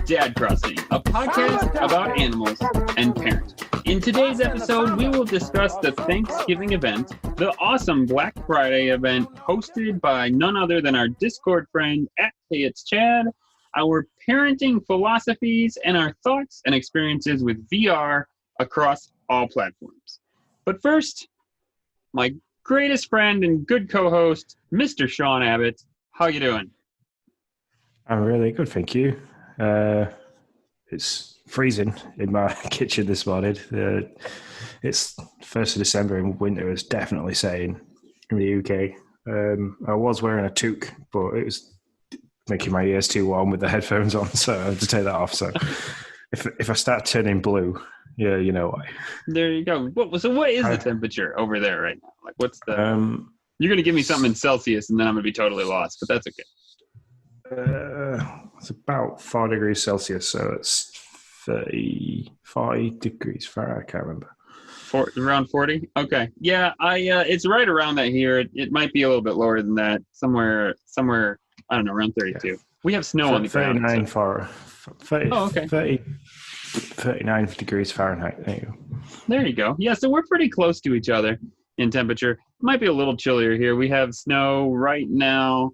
Dad Crossing, a podcast about animals and parenting. In today's episode, we will discuss the Thanksgiving event, the awesome Black Friday event hosted by none other than our Discord friend @Chad, our parenting philosophies, and our thoughts and experiences with VR across all platforms. But first, my greatest friend and good co-host, Mr. Sean Abbott. How you doing? I'm really good, thank you. It's freezing in my kitchen this morning. It's 1st of December and winter is definitely setting in the UK. I was wearing a toque, but it was making my ears too warm with the headphones on, so I had to take that off. So if I start turning blue, yeah, you know why. There you go. So what is the temperature over there right now? Like, what's the... You're going to give me something in Celsius, and then I'm going to be totally lost, but that's okay. It's about 4 degrees Celsius, so it's 35 degrees Fahrenheit. I can't remember. Around 40? Okay. Yeah, it's right around that here. It might be a little bit lower than that. Somewhere, I don't know, around 32. Yeah. We have snow on the ground. 39 so. 30, 39 degrees Fahrenheit. There you go. There you go. Yeah, so we're pretty close to each other in temperature. It might be a little chillier here. We have snow right now.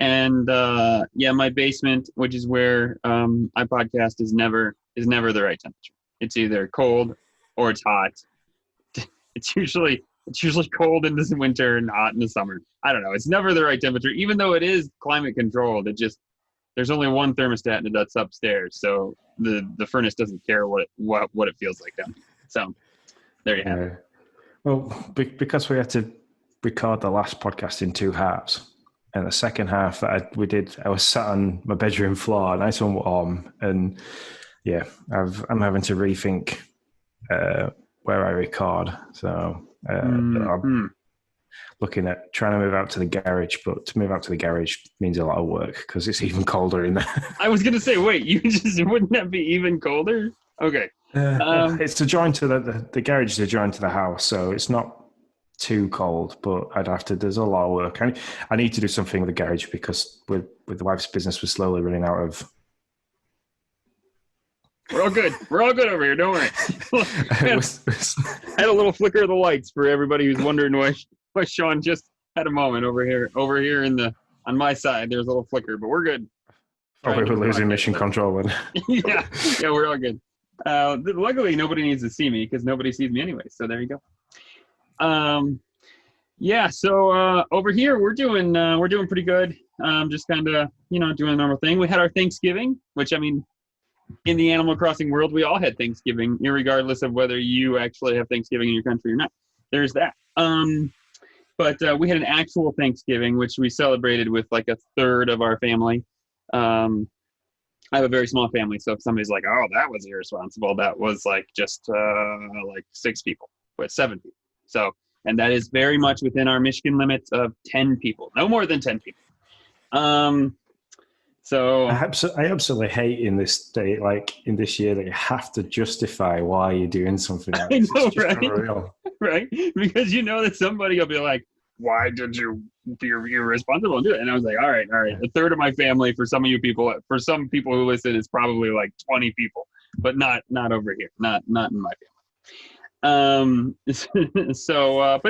And my basement, which is where I podcast, is never the right temperature. It's either cold or it's hot. It's usually cold in the winter and hot in the summer. I don't know. It's never the right temperature, even though it is climate controlled. There's only one thermostat and that's upstairs, so the furnace doesn't care what it feels like down here. So there you have it. Well, because we had to record the last podcast in 2 halves. And the second half that I was sat on my bedroom floor, nice and warm, and yeah, I'm having to rethink where I record. So I'm looking at trying to move out to the garage, but to move out to the garage means a lot of work because it's even colder in there. I was gonna say, wait, wouldn't that be even colder? Okay, it's to join to the garage to join to the house, so it's not too cold, but there's a lot of work. I need to do something with the garage because with the wife's business, we're slowly running out of... We're all good over here, don't worry. I had a little flicker of the lights for everybody who's wondering why Sean just had a moment over here on my side. There's a little flicker, but we're good. Probably we're losing mission control then. yeah, we're all good. Luckily, nobody needs to see me because nobody sees me anyway, so there you go. So over here we're doing pretty good. Just kind of, doing a normal thing. We had our Thanksgiving, which, I mean, in the Animal Crossing world, we all had Thanksgiving, regardless of whether you actually have Thanksgiving in your country or not. There's that. But we had an actual Thanksgiving, which we celebrated with like a third of our family. I have a very small family, so if somebody's like, "Oh, that was irresponsible," that was like just like 6 people, but 7 people. So, and that is very much within our Michigan limits of 10 people, no more than 10 people. So I absolutely hate in this day, like in this year, that you have to justify why you're doing something. Like I know, right? Right? Because that somebody will be like, "Why did you be irresponsible and do it?" And I was like, all right. A third of my family, for some people who listen, is probably like 20 people, but not over here, not in my family. But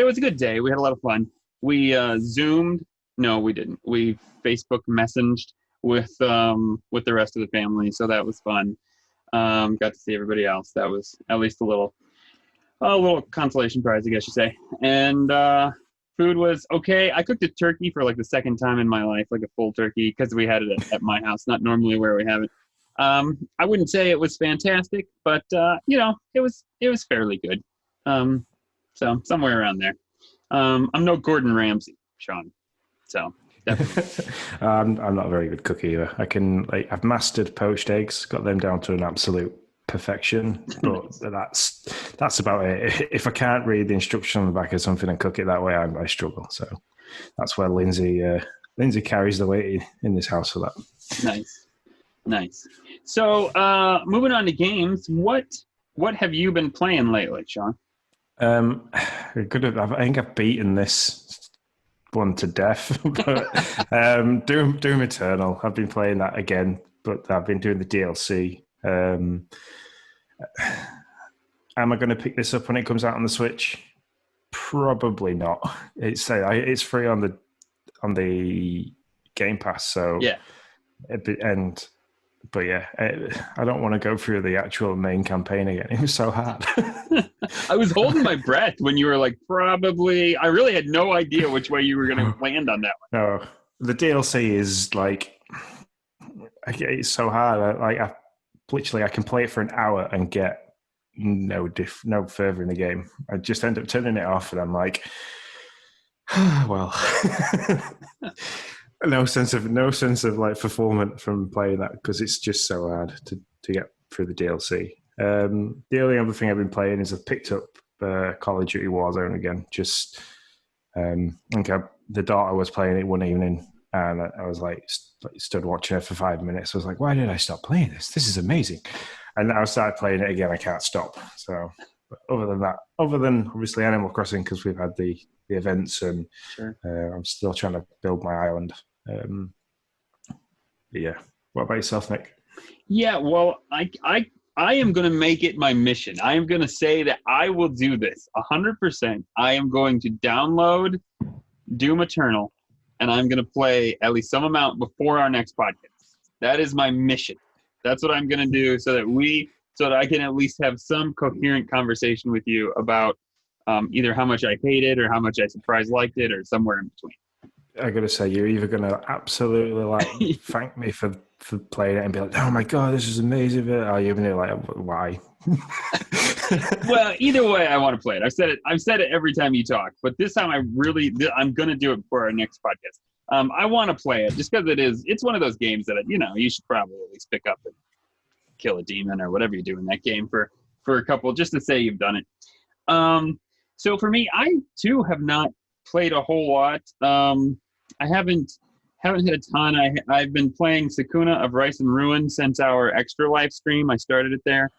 it was a good day. We had a lot of fun. We Zoomed. No, we didn't. We Facebook messaged with the rest of the family, so that was fun. Got to see everybody else. That was at least a little consolation prize, I guess you say. And food was okay. I cooked a turkey for like the second time in my life, like a full turkey, because we had it at my house, not normally where we have it. I wouldn't say it was fantastic, but it was fairly good. So somewhere around there. I'm no Gordon Ramsay, Sean. So definitely. I'm not a very good cook either. I've mastered poached eggs, got them down to an absolute perfection, but that's about it. If I can't read the instruction on the back of something and cook it that way, I struggle. So that's where Lindsay carries the weight in this house for that. Nice. So moving on to games, what have you been playing lately, Sean? I think I've beaten this one to death. But Doom Eternal, I've been playing that again but I've been doing the DLC. Am I going to pick this up when it comes out on the Switch? Probably not. It's free on the Game Pass, so Yeah. But yeah, I don't want to go through the actual main campaign again. It was so hard. I was holding my breath when you were like, probably. I really had no idea which way you were going to land on that one. No, the DLC is like, it's so hard. I can play it for an hour and get no further in the game. I just end up turning it off, and I'm like, well, no sense of like fulfillment from playing that, because it's just so hard to get through the DLC. The only other thing I've been playing is I've picked up Call of Duty Warzone again. Just the daughter was playing it one evening, and I was like stood watching her for 5 minutes. I was like, why did I stop playing this? This is amazing. And now I started playing it again. I can't stop. So other than obviously Animal Crossing, because we've had the events, and Sure. I'm still trying to build my island. Yeah. What about yourself, Nick? Yeah, well, I am going to make it my mission. I am going to say that I will do this 100%. I am going to download Doom Eternal, and I'm going to play at least some amount before our next podcast. That is my mission. That's what I'm going to do so that I can at least have some coherent conversation with you about either how much I hate it or how much I surprise liked it, or somewhere in between. I got to say, you're either going to absolutely thank me for playing it and be like, oh my God, this is amazing. Or you're going to be like, why? Well, either way, I want to play it. I've said it every time you talk, but this time I'm going to do it for our next podcast. I want to play it just because it's one of those games that, you should probably at least pick up and kill a demon or whatever you do in that game for a couple, just to say you've done it. So for me, I too have not played a whole lot. I haven't had a ton. I've been playing Sakuna of Rice and Ruin since our extra live stream. I started it there.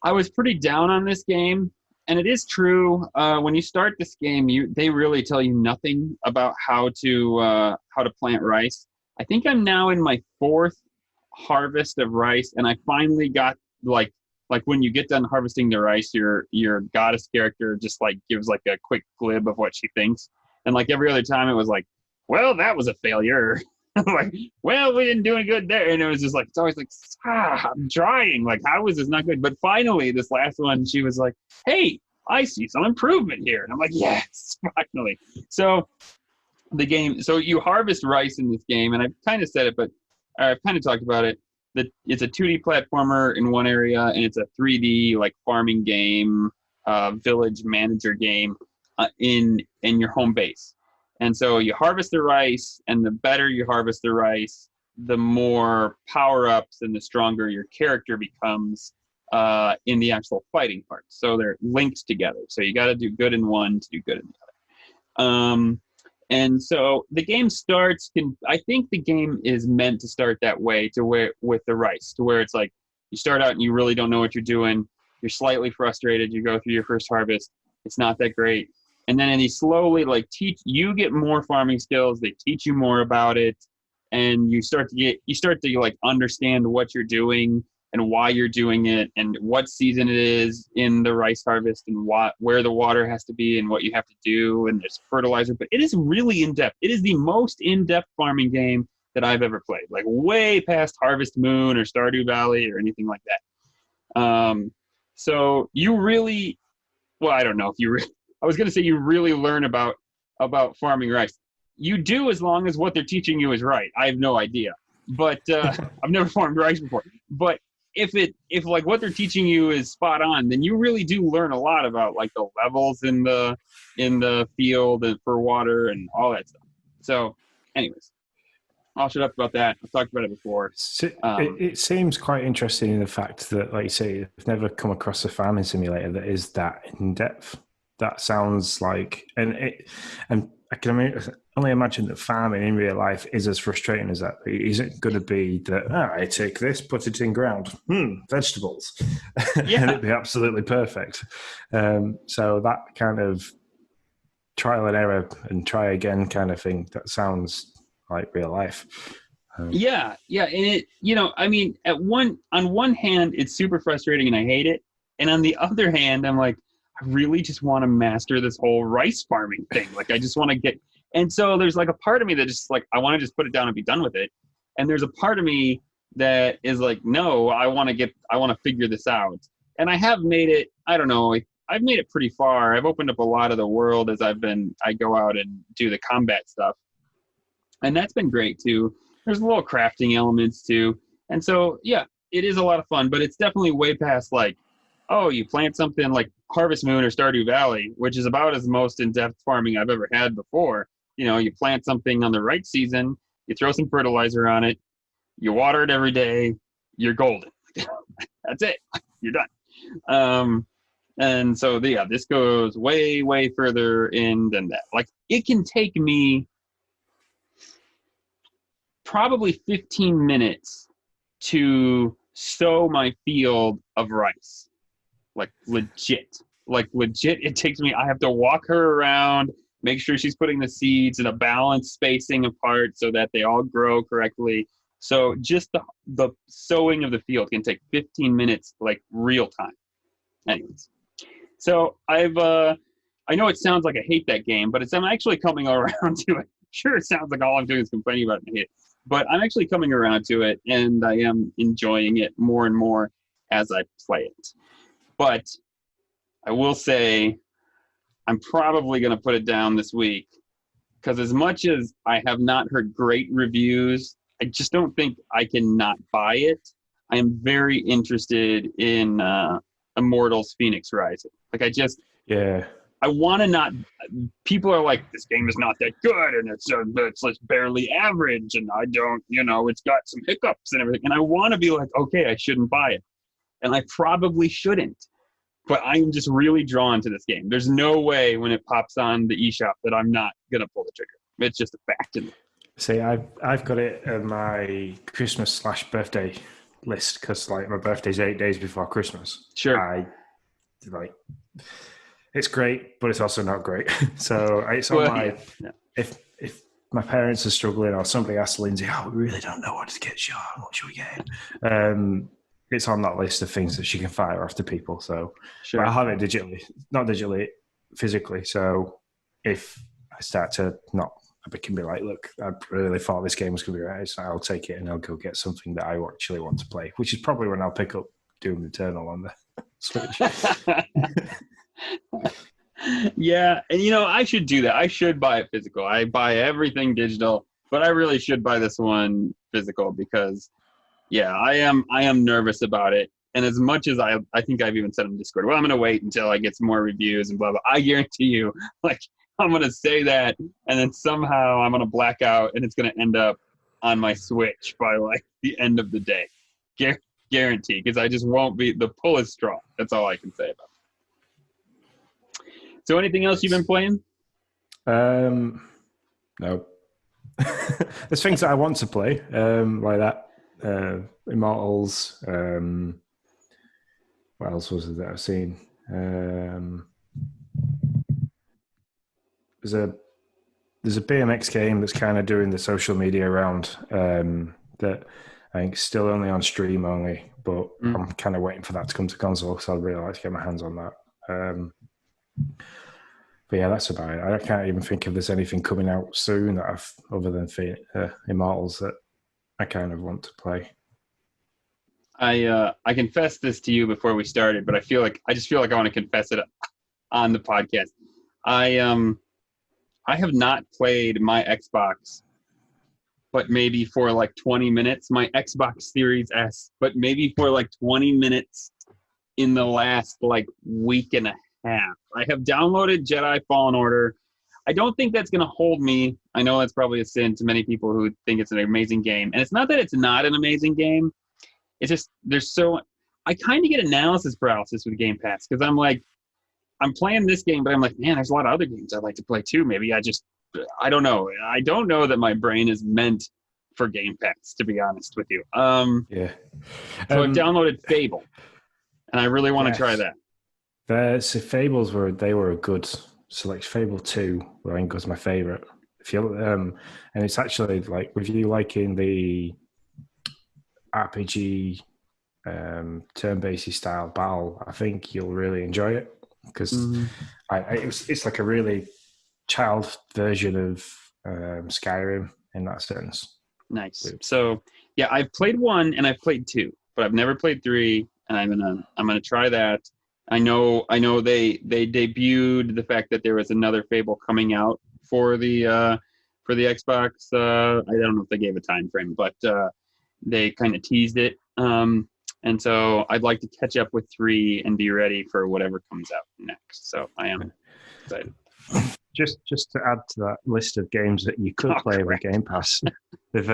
I was pretty down on this game, and it is true. When you start this game, they really tell you nothing about how to plant rice. I think I'm now in my 4th harvest of rice, and I finally got like when you get done harvesting the rice, your goddess character just like gives like a quick glib of what she thinks, and like every other time it was like, well, that was a failure. Like, well, we didn't do any good there. And it was just like, it's always like, I'm trying. Like, how is this not good? But finally, this last one, she was like, hey, I see some improvement here. And I'm like, yes, finally. So you harvest rice in this game, and I've kind of said it, but I've kind of talked about it. It's a 2D platformer in one area, and it's a 3D like farming game, village manager game in your home base. And so you harvest the rice, and the better you harvest the rice, the more power-ups and the stronger your character becomes in the actual fighting part. So they're linked together. So you got to do good in one to do good in the other. And so the game I think the game is meant to start that way, with the rice, to where it's like you start out and you really don't know what you're doing. You're slightly frustrated. You go through your first harvest. It's not that great. And then they slowly you get more farming skills. They teach you more about it, and you start to like understand what you're doing and why you're doing it, and what season it is in the rice harvest, and where the water has to be and what you have to do, and there's fertilizer. But it is really in depth. It is the most in-depth farming game that I've ever played, like way past Harvest Moon or Stardew Valley or anything like that. So you really, well, I don't know if you. I was going to say you really learn about farming rice. You do, as long as what they're teaching you is right. I have no idea, but I've never farmed rice before. But if like what they're teaching you is spot on, then you really do learn a lot about like the levels in the field and for water and all that stuff. So, anyways, I'll shut up about that. I've talked about it before. It seems quite interesting in the fact that, like you say, I've never come across a farming simulator that is that in depth. That sounds like, and I can only imagine that farming in real life is as frustrating as that. Is it going to be that I take this, put it in ground, vegetables, Yeah. and it'd be absolutely perfect. So that kind of trial and error and try again kind of thing, that sounds like real life. Yeah, yeah, and I mean, on one hand, it's super frustrating and I hate it, and on the other hand, I'm like, I really just want to master this whole rice farming thing. Like, I just want to get, and so there's like a part of me that just like I want to just put it down and be done with it, and there's a part of me that is like, no, I want to figure this out, and I have made it. I don't know, I've made it pretty far. I've opened up a lot of the world as I go out and do the combat stuff, and that's been great too. There's little crafting elements too, and so yeah, it is a lot of fun. But it's definitely way past like, oh, you plant something like Harvest Moon or Stardew Valley, which is about as most in-depth farming I've ever had before. You plant something on the right season, you throw some fertilizer on it, you water it every day, you're golden. That's it. You're done. And so yeah, this goes way, way further in than that. Like it can take me probably 15 minutes to sow my field of rice. Like legit, it takes me, I have to walk her around, make sure she's putting the seeds in a balanced spacing apart so that they all grow correctly. So just the sowing of the field can take 15 minutes, like real time. Anyways, so I know it sounds like I hate that game, but I'm actually coming around to it. Sure, it sounds like all I'm doing is complaining about it and I hate it, but I'm actually coming around to it, and I am enjoying it more and more as I play it. But I will say I'm probably going to put it down this week because as much as I have not heard great reviews, I just don't think I can not buy it. I am very interested in Immortals Phoenix Rising. Like I want to not. People are like, this game is not that good, and it's barely average, and I don't, it's got some hiccups and everything. And I want to be like, okay, I shouldn't buy it, and I probably shouldn't, but I'm just really drawn to this game. There's no way when it pops on the eShop that I'm not gonna pull the trigger. It's just a fact. See, I've got it on my Christmas/birthday list because like my birthday's 8 days before Christmas. Sure. It's great, but it's also not great. So it's on my. Yeah. If my parents are struggling or somebody asks Lindsay, oh, we really don't know what to get Sean, what should we get him? It's on that list of things that she can fire after people. So sure. I have it digitally, not digitally, physically. So if I start to not, I can be like, look, I really thought this game was going to be right. So I'll take it and I'll go get something that I actually want to play, which is probably when I'll pick up Doom Eternal on the Switch. Yeah, and I should do that. I should buy it physical. I buy everything digital, but I really should buy this one physical because yeah, I am nervous about it. And as much as I think I've even said on Discord, well, I'm gonna wait until I get some more reviews and blah blah. I guarantee you, like I'm gonna say that and then somehow I'm gonna black out and it's gonna end up on my Switch by like the end of the day. Guarantee, because I just won't be, the pull is strong. That's all I can say about it. So anything else you've been playing? No. There's things that I want to play, like that. Immortals. What else was it that I've seen? There's a BMX game that's kind of doing the social media round that I think is still only on stream only, but I'm kind of waiting for that to come to console because I'd really like to get my hands on that. But yeah, that's about it. I can't even think if there's anything coming out soon that other than Immortals that I kind of want to play. I confessed this to you before we started, but I just feel like I want to confess it on the podcast. I have not played my Xbox, but maybe for like 20 minutes, my Xbox Series S, but maybe for like 20 minutes in the last like week and a half. I have downloaded Jedi Fallen Order. I don't think that's going to hold me. I know that's probably a sin to many people who think it's an amazing game. And it's not that it's not an amazing game. It's just I kind of get analysis paralysis with Game Pass because I'm like, I'm playing this game, but I'm like, man, there's a lot of other games I'd like to play too. Maybe I don't know. I don't know that my brain is meant for Game Pass, to be honest with you. Yeah. So I've downloaded Fable, and I really want to try that. Fables were a good selection. Fable 2, I think, was my favorite. If you and it's actually like with you liking the RPG turn-based style battle, I think you'll really enjoy it because it's like a really child version of Skyrim in that sense. Nice. So yeah, I've played 1 and I've played 2, but I've never played 3, and I'm gonna try that. I know they debuted the fact that there was another Fable coming out for the Xbox. I don't know if they gave a time frame, but they kind of teased it. And so I'd like to catch up with 3 and be ready for whatever comes out next. So I am excited. Just to add to that list of games that you could play with Game Pass, they've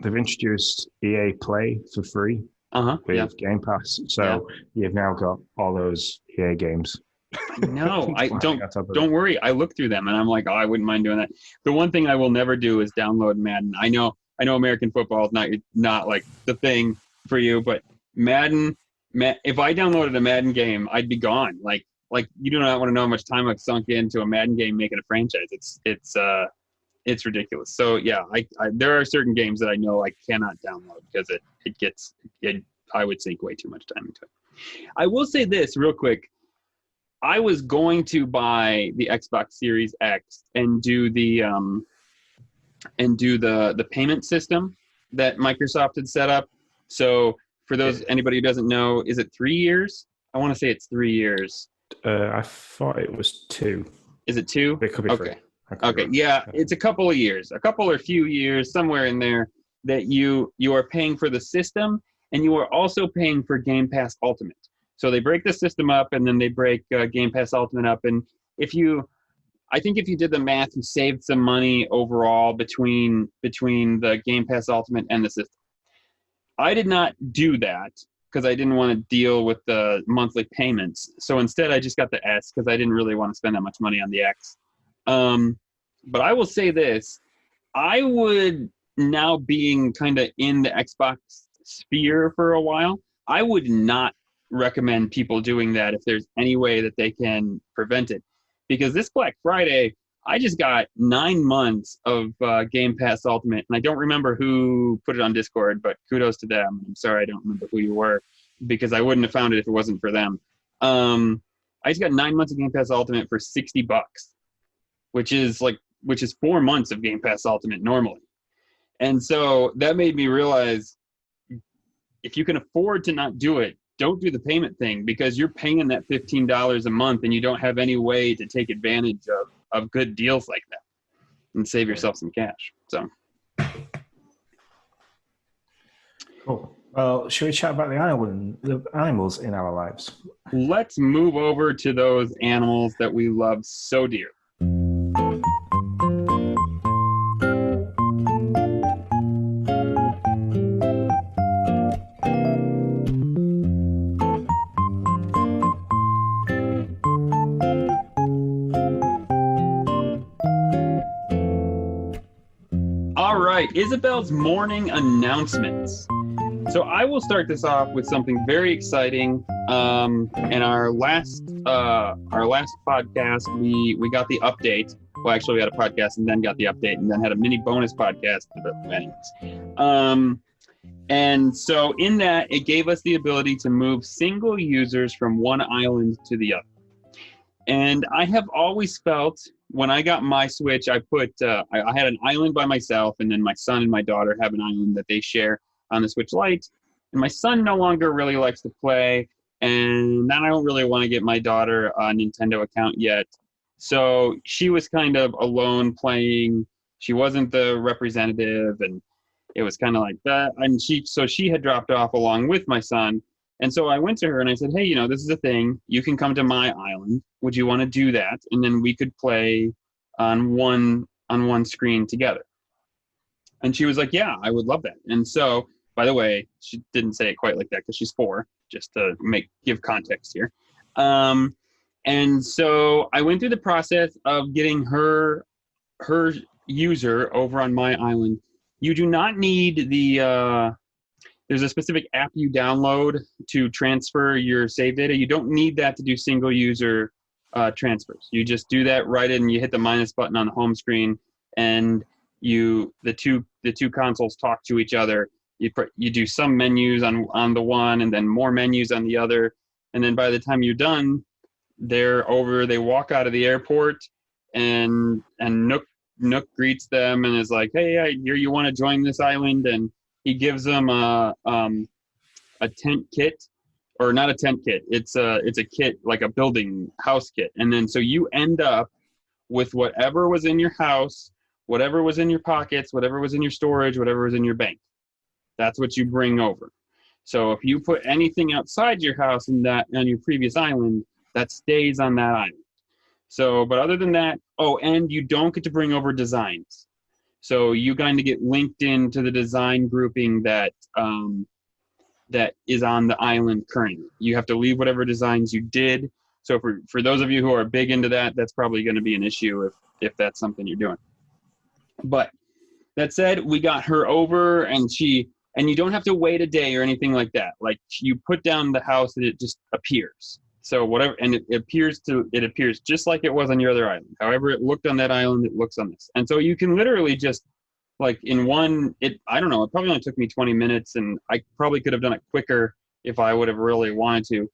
introduced EA Play for free with Game Pass. So you've now got all those EA games. No, don't worry. I look through them and I'm like, oh, I wouldn't mind doing that. The one thing I will never do is download Madden. I know American football is not like the thing for you, but Madden, if I downloaded a Madden game, I'd be gone. Like you do not want to know how much time I've sunk into a Madden game making a franchise. It's ridiculous. So yeah, there are certain games that I know I cannot download because I would sink way too much time into it. I will say this real quick. I was going to buy the Xbox Series X and do the payment system that Microsoft had set up. So for anybody who doesn't know, is it 3 years? I want to say it's 3 years. I thought it was 2. Is it 2? It could be 3. Okay. Yeah, it's a couple of years, a few years, somewhere in there that you are paying for the system, and you are also paying for Game Pass Ultimate. So they break the system up, and then they break Game Pass Ultimate up. And I think if you did the math, you saved some money overall between the Game Pass Ultimate and the system. I did not do that because I didn't want to deal with the monthly payments. So instead, I just got the S because I didn't really want to spend that much money on the X. But I will say this. I would, now being kind of in the Xbox sphere for a while, I would not recommend people doing that if there's any way that they can prevent it. Because this Black Friday, I just got 9 months of Game Pass Ultimate, and I don't remember who put it on Discord, but kudos to them. I'm sorry I don't remember who you were, because I wouldn't have found it if it wasn't for them. I just got 9 months of Game Pass Ultimate for $60, which is 4 months of Game Pass Ultimate normally. And so that made me realize, if you can afford to not do it, don't do the payment thing, because you're paying that $15 a month and you don't have any way to take advantage of good deals like that and save yourself some cash. So cool. Well, should we chat about the animals in our lives? Let's move over to those animals that we love so dear. Isabel's morning announcements. So I will start this off with something very exciting. In our last podcast, we got the update. Well, actually, we had a podcast and then got the update, and then had a mini bonus podcast. And so in that, it gave us the ability to move single users from one island to the other. And I have always felt, when I got my Switch, I had an island by myself, and then my son and my daughter have an island that they share on the Switch Lite. And my son no longer really likes to play, and then I don't really want to get my daughter a Nintendo account yet. So she was kind of alone playing. She wasn't the representative, and it was kind of like that. And she had dropped off along with my son. And so I went to her and I said, hey, this is a thing. You can come to my island. Would you want to do that? And then we could play on one screen together. And she was like, yeah, I would love that. And so, by the way, she didn't say it quite like that because she's 4, just to give context here. And so I went through the process of getting her user over on my island. You do not need there's a specific app you download to transfer your save data. You don't need that to do single user transfers. You just do that right in, you hit the minus button on the home screen, and the two consoles talk to each other. You do some menus on the one, and then more menus on the other, and then by the time you're done, they walk out of the airport, and Nook greets them and is like, hey, I hear you want to join this island, and he gives them a tent kit, or not a tent kit, it's a kit, like a building house kit, and then so you end up with whatever was in your house, whatever was in your pockets, whatever was in your storage, whatever was in your bank. That's what you bring over. So if you put anything outside your house on your previous island, that stays on that island. So, but other than that, and you don't get to bring over designs. So you kind of get linked into the design grouping that is on the island currently. You have to leave whatever designs you did. So for those of you who are big into that, that's probably going to be an issue if that's something you're doing. But that said, we got her over, and you don't have to wait a day or anything like that. Like, you put down the house and it just appears. So whatever, and it appears just like it was on your other island. However it looked on that island, it looks on this. And so you can literally just, like, I don't know, it probably only took me 20 minutes, and I probably could have done it quicker if I would have really wanted to.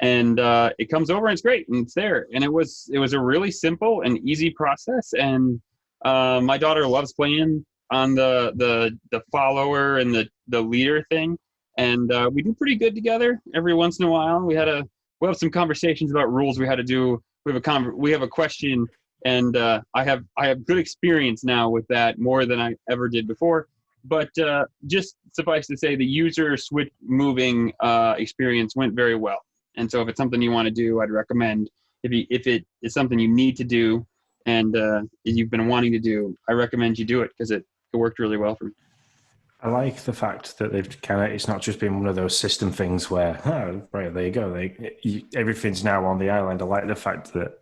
And it comes over and it's great, and it's there. And it was a really simple and easy process. And my daughter loves playing on the follower and the leader thing, and we do pretty good together every once in a while. We have some conversations about rules we had to do. We have a question, and I have good experience now with that, more than I ever did before. But just suffice to say, the user switch moving experience went very well. And so if it's something you want to do, I'd recommend, if it is something you need to do and you've been wanting to do, I recommend you do it, because it worked really well for me. I like the fact that it's not just been one of those system things where, right, there you go. Everything's now on the island. I like the fact that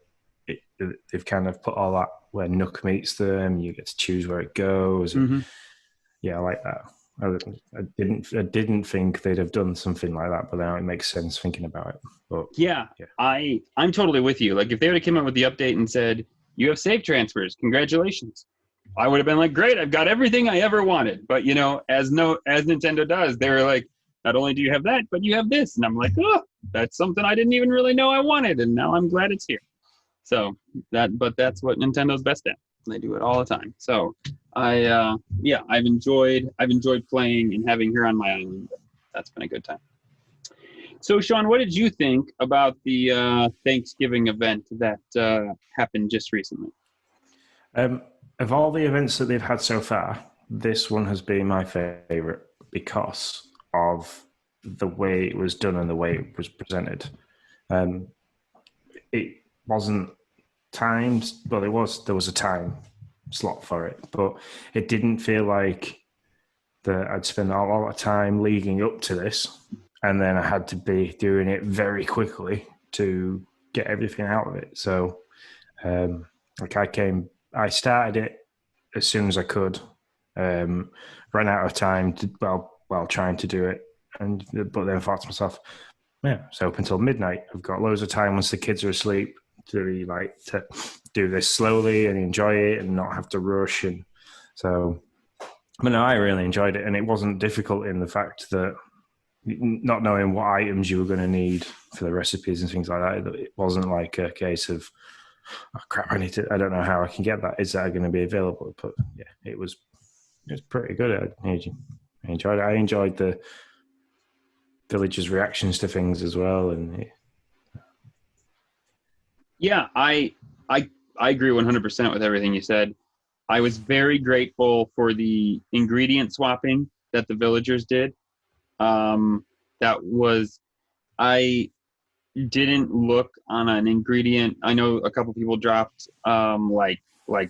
they've kind of put all that where Nook meets them. You get to choose where it goes. Mm-hmm. Yeah, I like that. I didn't think they'd have done something like that, but now it makes sense thinking about it. But yeah. I'm totally with you. Like, if they would have come out with the update and said, you have save transfers, congratulations, I would have been like, great, I've got everything I ever wanted. But, as Nintendo does, they were like, not only do you have that, but you have this. And I'm like, oh, that's something I didn't even really know I wanted, and now I'm glad it's here. So that's what Nintendo's best at. They do it all the time. So I've enjoyed playing and having her on my island. That's been a good time. So, Sean, what did you think about the Thanksgiving event that happened just recently? Of all the events that they've had so far, this one has been my favorite because of the way it was done and the way it was presented. It wasn't timed, but there was a time slot for it, but it didn't feel like that I'd spend a lot of time leading up to this, and then I had to be doing it very quickly to get everything out of it. So, I started it as soon as I could, ran out of time while trying to do it, but then thought to myself, it's open until midnight. I've got loads of time once the kids are asleep to do this slowly and enjoy it and not have to rush. And so, but no, I really enjoyed it, and it wasn't difficult in the fact that not knowing what items you were going to need for the recipes and things like that. It wasn't like a case of, oh crap, I don't know how I can get that. Is that going to be available? But yeah, it was pretty good. I enjoyed it. I enjoyed the villagers' reactions to things as well. And yeah, I agree 100% with everything you said. I was very grateful for the ingredient swapping that the villagers did. I didn't look on an ingredient. I know a couple people dropped like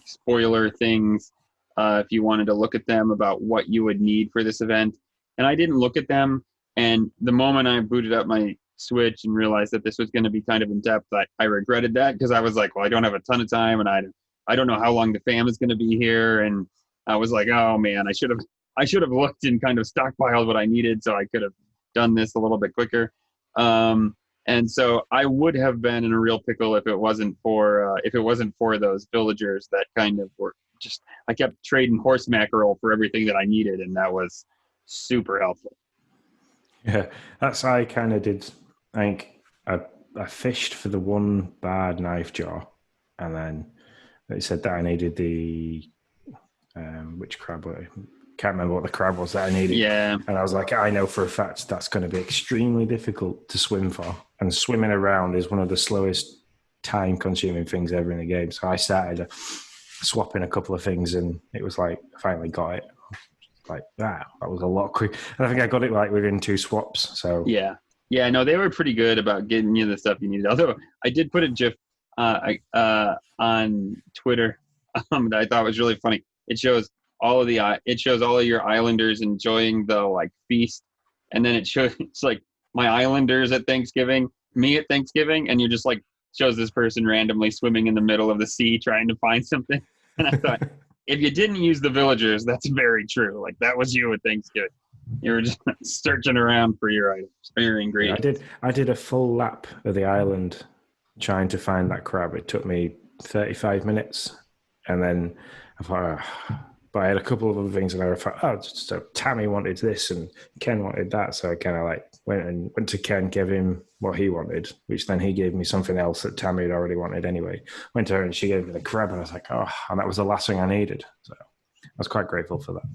spoiler things if you wanted to look at them about what you would need for this event. And I didn't look at them. And the moment I booted up my Switch and realized that this was going to be kind of in depth, I regretted that, because I was like, well, I don't have a ton of time, and I don't know how long the fam is going to be here. And I was like, oh man, I should have looked and kind of stockpiled what I needed, so I could have done this a little bit quicker. And so I would have been in a real pickle if it wasn't for those villagers that kind of just I kept trading horse mackerel for everything that I needed, and that was super helpful. Yeah, that's how I kind of did. I think I fished for the one barred knife jar, and then it said that I needed the which crab? Can't remember what the crab was that I needed. Yeah. And I was like, I know for a fact that's going to be extremely difficult to swim for, and swimming around is one of the slowest time-consuming things ever in the game. So I started swapping a couple of things, and it was like I finally got it. Like that was a lot quick, and I think I got it like within 2 swaps. So yeah, no, they were pretty good about getting you the stuff you needed. Although I did put a GIF on Twitter that I thought was really funny. It shows all of your Islanders enjoying the like feast, and then it's like my Islanders at Thanksgiving, me at Thanksgiving, and you just like shows this person randomly swimming in the middle of the sea trying to find something. And I thought, if you didn't use the villagers, that's very true. Like that was you at Thanksgiving. You were just searching around for your items or your ingredients. I did a full lap of the island trying to find that crab. It took me 35 minutes, and then I thought, but I had a couple of other things, and I thought, so Tammy wanted this and Ken wanted that, so I kind of like went to Ken, gave him what he wanted, which then he gave me something else that Tammy had already wanted anyway. Went to her and she gave me the crab, and I was like, and that was the last thing I needed. So I was quite grateful for that.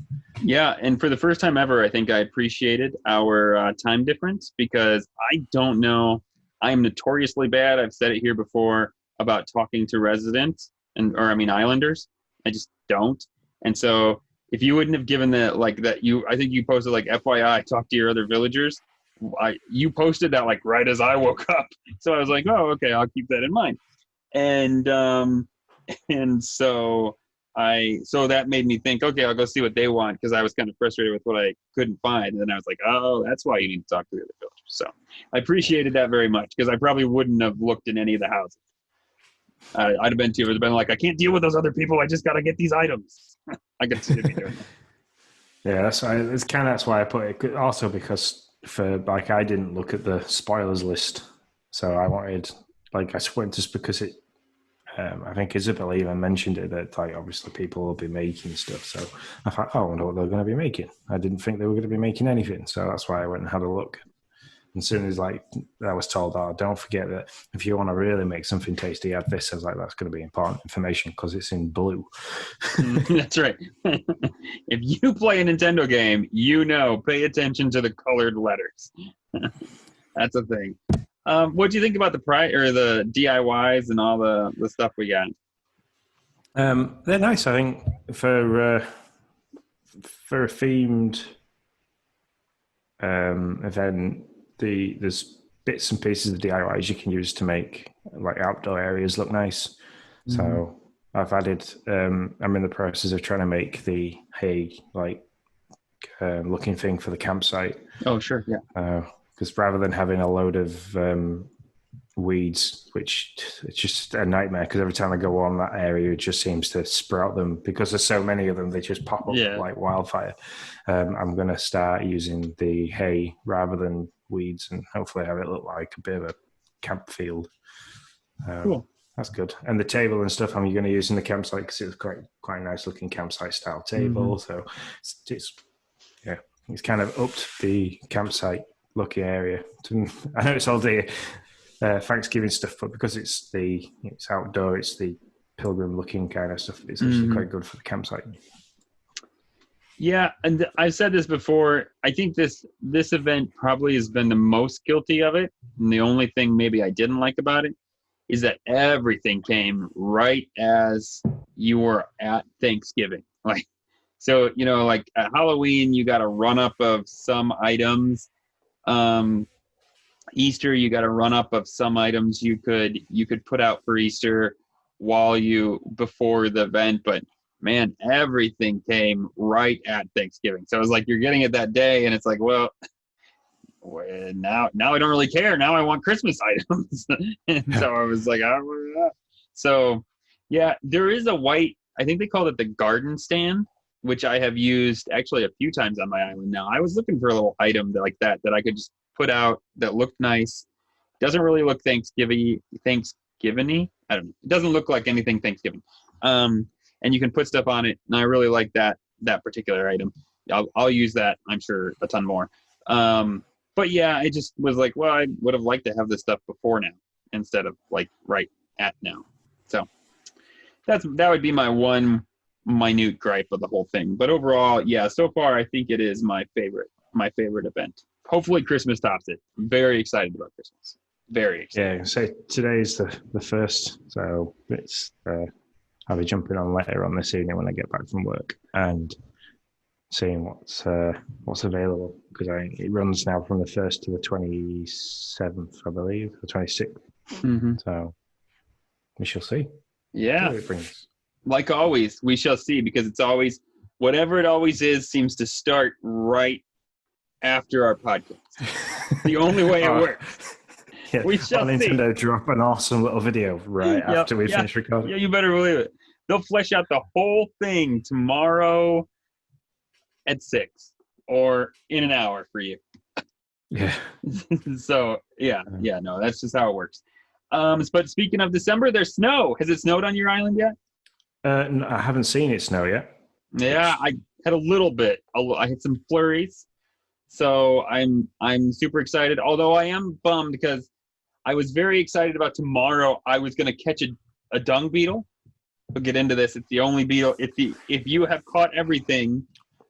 Yeah, and for the first time ever, I think I appreciated our time difference, because I don't know. I am notoriously bad. I've said it here before about talking to residents Islanders. I just don't. And so if you wouldn't have given I think you posted like FYI, talk to your other villagers. You posted that like right as I woke up. So I was like, oh, okay, I'll keep that in mind. And so that made me think, okay, I'll go see what they want, because I was kind of frustrated with what I couldn't find. And then I was like, oh, that's why you need to talk to the other villagers. So I appreciated that very much, because I probably wouldn't have looked in any of the houses. I'd have been like, I can't deal with those other people. I just got to get these items. I could see me doing that. Yeah, that's why I put it. Also because I didn't look at the spoilers list, so I wanted I went just because it. I think Isabel even mentioned it, that like obviously people will be making stuff. So I thought, I wonder what they're going to be making. I didn't think they were going to be making anything, so that's why I went and had a look. And as soon as I was told, don't forget that if you want to really make something tasty, add this. I was like, that's going to be important information because it's in blue. That's right. If you play a Nintendo game, pay attention to the colored letters. That's a thing. What do you think about the DIYs and all the stuff we got? They're nice, I think, for a themed event. There's bits and pieces of DIYs you can use to make like outdoor areas look nice. Mm-hmm. So I've added. I'm in the process of trying to make the hay looking thing for the campsite. Oh, sure, yeah. Because rather than having a load of weeds, which it's just a nightmare, because every time I go on that area, it just seems to sprout them. Because there's so many of them, they just pop up like wildfire. I'm going to start using the hay rather than weeds, and hopefully have it look like a bit of a camp field. Cool. That's good. And the table and stuff I'm going to use in the campsite, because it's quite a nice looking campsite style table. Mm-hmm. So it's kind of upped the campsite looking area. I know it's all the Thanksgiving stuff, but because it's outdoor, it's the pilgrim looking kind of stuff. It's actually quite good for the campsite. Yeah, and I've said this before. I think this event probably has been the most guilty of it. And the only thing maybe I didn't like about it is that everything came right as you were at Thanksgiving. So like at Halloween, you got a run up of some items. Easter, you got a run up of some items you could put out for Easter before the event, but man, everything came right at Thanksgiving. So it was like you're getting it that day, and it's like, well, now I don't really care. Now I want Christmas items. And so I was like, so yeah, there is a white, I think they called it the garden stand, which I have used actually a few times on my island now. I was looking for a little item that I could just put out that looked nice. Doesn't really look Thanksgiving-y. I don't know. It doesn't look like anything Thanksgiving. And and you can put stuff on it. And I really like that particular item. I'll use that, I'm sure, a ton more. But yeah, I just was like, well, I would have liked to have this stuff before now instead of like right at now. So that would be my one minute gripe of the whole thing. But overall, yeah, so far I think it is my favorite event. Hopefully Christmas tops it. I'm very excited about Christmas. Very excited. Yeah, so today's the first, so it's I'll be jumping on later on this evening when I get back from work and seeing what's available, because it runs now from the 1st to the 27th, I believe, the 26th. Mm-hmm. So we shall see. Yeah. What it brings. Like always, we shall see, because it's always, whatever it always is, seems to start right after our podcast. The only way it works. Yeah. We shall see. Nintendo drop an awesome little video after we finish recording. Yeah, you better believe it. They'll flesh out the whole thing tomorrow at 6 or in an hour for you. Yeah. So no, that's just how it works. But speaking of December, there's snow. Has it snowed on your island yet? No, I haven't seen it snow yet. Yeah, I had a little bit. I had some flurries, so I'm super excited. Although I am bummed because I was very excited about tomorrow. I was going to catch a dung beetle. We'll get into this. It's the only beetle. If you have caught everything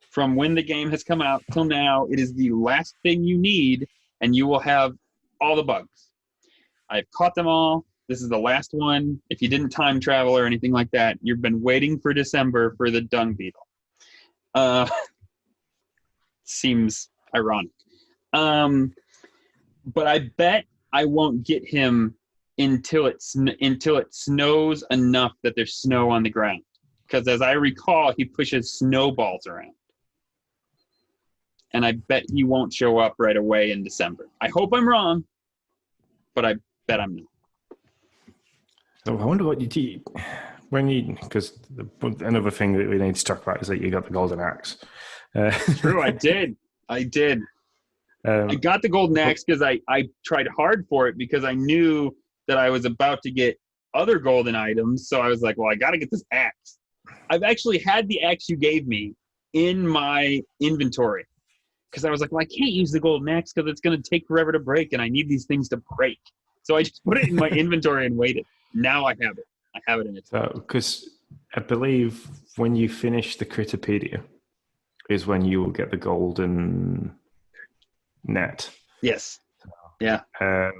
from when the game has come out till now, it is the last thing you need, and you will have all the bugs. I've caught them all. This is the last one. If you didn't time travel or anything like that, you've been waiting for December for the dung beetle. Seems ironic. But I bet I won't get him until it snows enough that there's snow on the ground. Because as I recall, he pushes snowballs around. And I bet he won't show up right away in December. I hope I'm wrong, but I bet I'm not. So I wonder what you do because another thing that we need to talk about is that you got the golden axe. True, I did. I got the golden axe because I tried hard for it because I knew that I was about to get other golden items. So I was like, well, I got to get this axe. I've actually had the axe you gave me in my inventory because I was like, well, I can't use the golden axe because it's going to take forever to break and I need these things to break. So I just put it in my inventory and waited. Now I have it. I have it in its because I believe when you finish the Critterpedia is when you will get the golden net. Yes. Yeah. The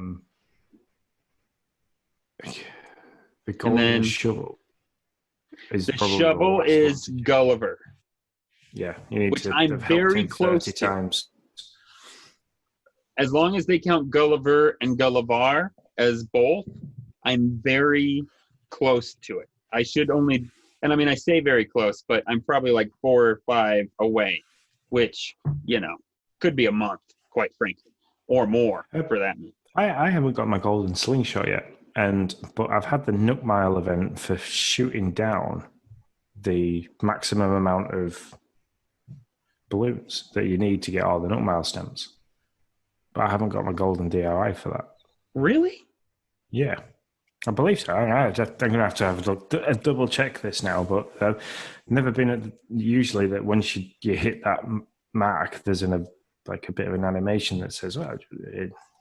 golden shovel is Gulliver. Yeah, you need which to. I'm very close to. Times. As long as they count Gulliver and Gullivar as both, I'm very close to it. I should only, and I mean, I say very close, but I'm probably like 4 or 5 away, which, could be a month, quite frankly, or more for that matter. I haven't got my golden slingshot yet, but I've had the Nook Mile event for shooting down the maximum amount of balloons that you need to get all the Nook Mile stems. But I haven't got my golden DIY for that. Really? Yeah, I believe so. I'm going to have a double check this now, but I've never been usually that once you hit that mark, there's a bit of an animation that says, well,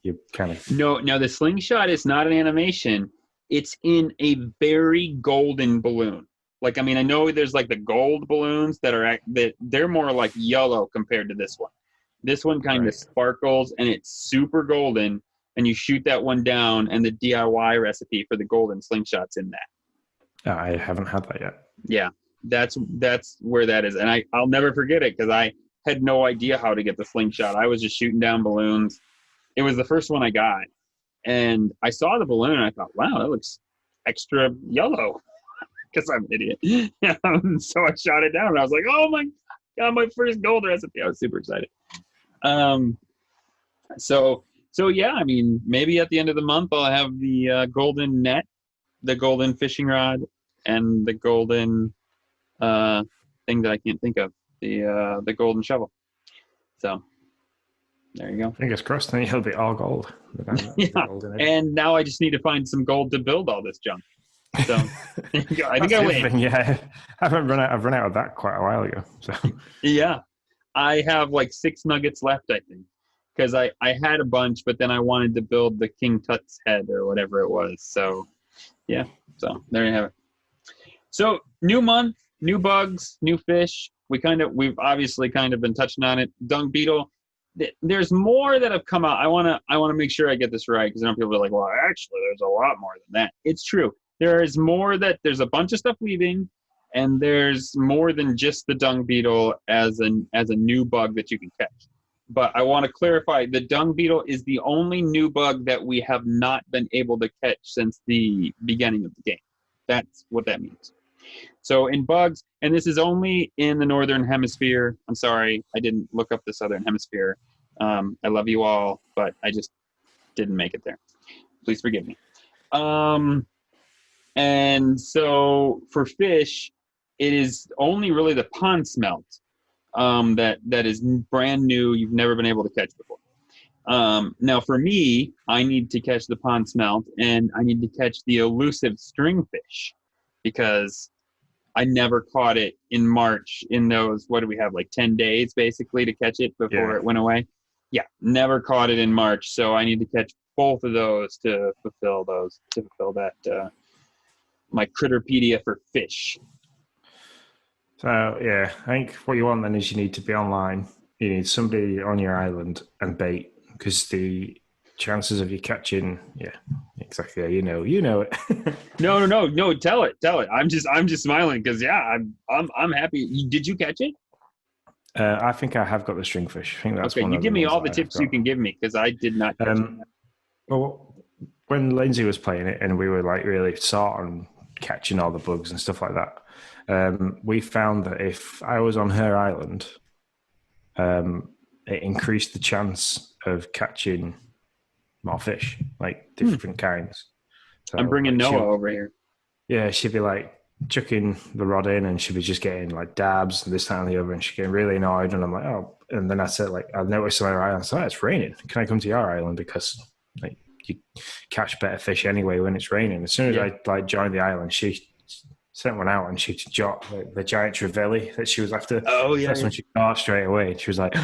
you kind of... No, the slingshot is not an animation. It's in a very golden balloon. Like, I mean, I know there's like the gold balloons that they're more like yellow compared to this one. This one kind of sparkles and it's super golden, and you shoot that one down, and the DIY recipe for the golden slingshot's in that. I haven't had that yet. Yeah, that's where that is, and I'll never forget it because I had no idea how to get the slingshot. I was just shooting down balloons. It was the first one I got, and I saw the balloon, and I thought, wow, that looks extra yellow. Because I'm an idiot. So I shot it down, and I was like, oh my God, my first gold recipe. I was super excited. So yeah, I mean, maybe at the end of the month, I'll have the golden net, the golden fishing rod, and the golden thing that I can't think of, the golden shovel. So there you go. Fingers crossed, then he'll be all gold. Yeah. And now I just need to find some gold to build all this junk. So So there you go. I think That's I the other win. thing, yeah. I've run out of that quite a while ago. So Yeah. I have like 6 nuggets left, I think. Because I had a bunch, but then I wanted to build the King Tut's head or whatever it was. So, yeah. So, there you have it. So, new month, new bugs, new fish. We've obviously kind of been touching on it. Dung Beetle. There's more that have come out. I wanna make sure I get this right because I know people are like, well, actually, there's a lot more than that. It's true. There's a bunch of stuff leaving, and there's more than just the Dung Beetle as a new bug that you can catch. But I want to clarify: the Dung Beetle is the only new bug that we have not been able to catch since the beginning of the game. That's what that means. So in bugs, and this is only in the northern hemisphere. I'm sorry, I didn't look up the southern hemisphere. I love you all, but I just didn't make it there. Please forgive me. And so for fish, it is only really the pond smelt that is brand new. You've never been able to catch before. Now for me, I need to catch the pond smelt, and I need to catch the elusive stringfish because I never caught it in March in those, what do we have, like 10 days basically to catch it before it went away? Yeah, never caught it in March. So I need to catch both of those to fulfill that, my Critterpedia for fish. So yeah, I think what you want then is you need to be online. You need somebody on your island and bait because the chances of you catching, exactly. You know it. No. Tell it. I'm just smiling because I'm happy. Did you catch it? I think I have got the stringfish. I think that's okay. one You of give the me ones all the tips you can give me because I did not catch it. Well, when Lindsay was playing it and we were like really sorting, catching all the bugs and stuff like that, we found that if I was on her island, it increased the chance of catching more fish, like different kinds. So, I'm bringing Noah over here. Yeah, she'd be like chucking the rod in and she'd be just getting like dabs and this, that, and the other, and she's getting really annoyed. And I'm like, oh, and then I said, like, I noticed on her island, so it's raining. Can I come to your island? Because like you catch better fish anyway when it's raining. As soon as I like joined the island, she sent one out and she shot the giant trevally that she was after. Oh yeah, that's when she caught straight away. She was like,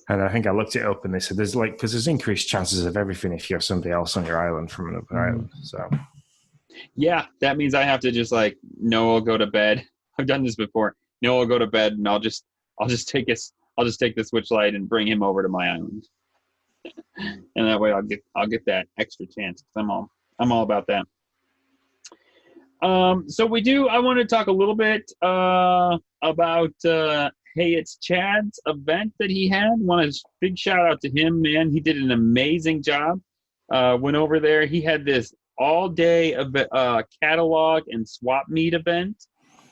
and I think I looked it up and they said there's like because there's increased chances of everything if you're somebody else on your island from another island. So yeah, that means I have to just like Noah go to bed. I've done this before. Noah go to bed and I'll just take the switch light and bring him over to my island, and that way I'll get that extra chance. I'm all about that. So I want to talk a little bit about Hey It's Chad's event that he had. Big shout out to him, man. He did an amazing job. Went over there. He had this all day catalog and swap meet event.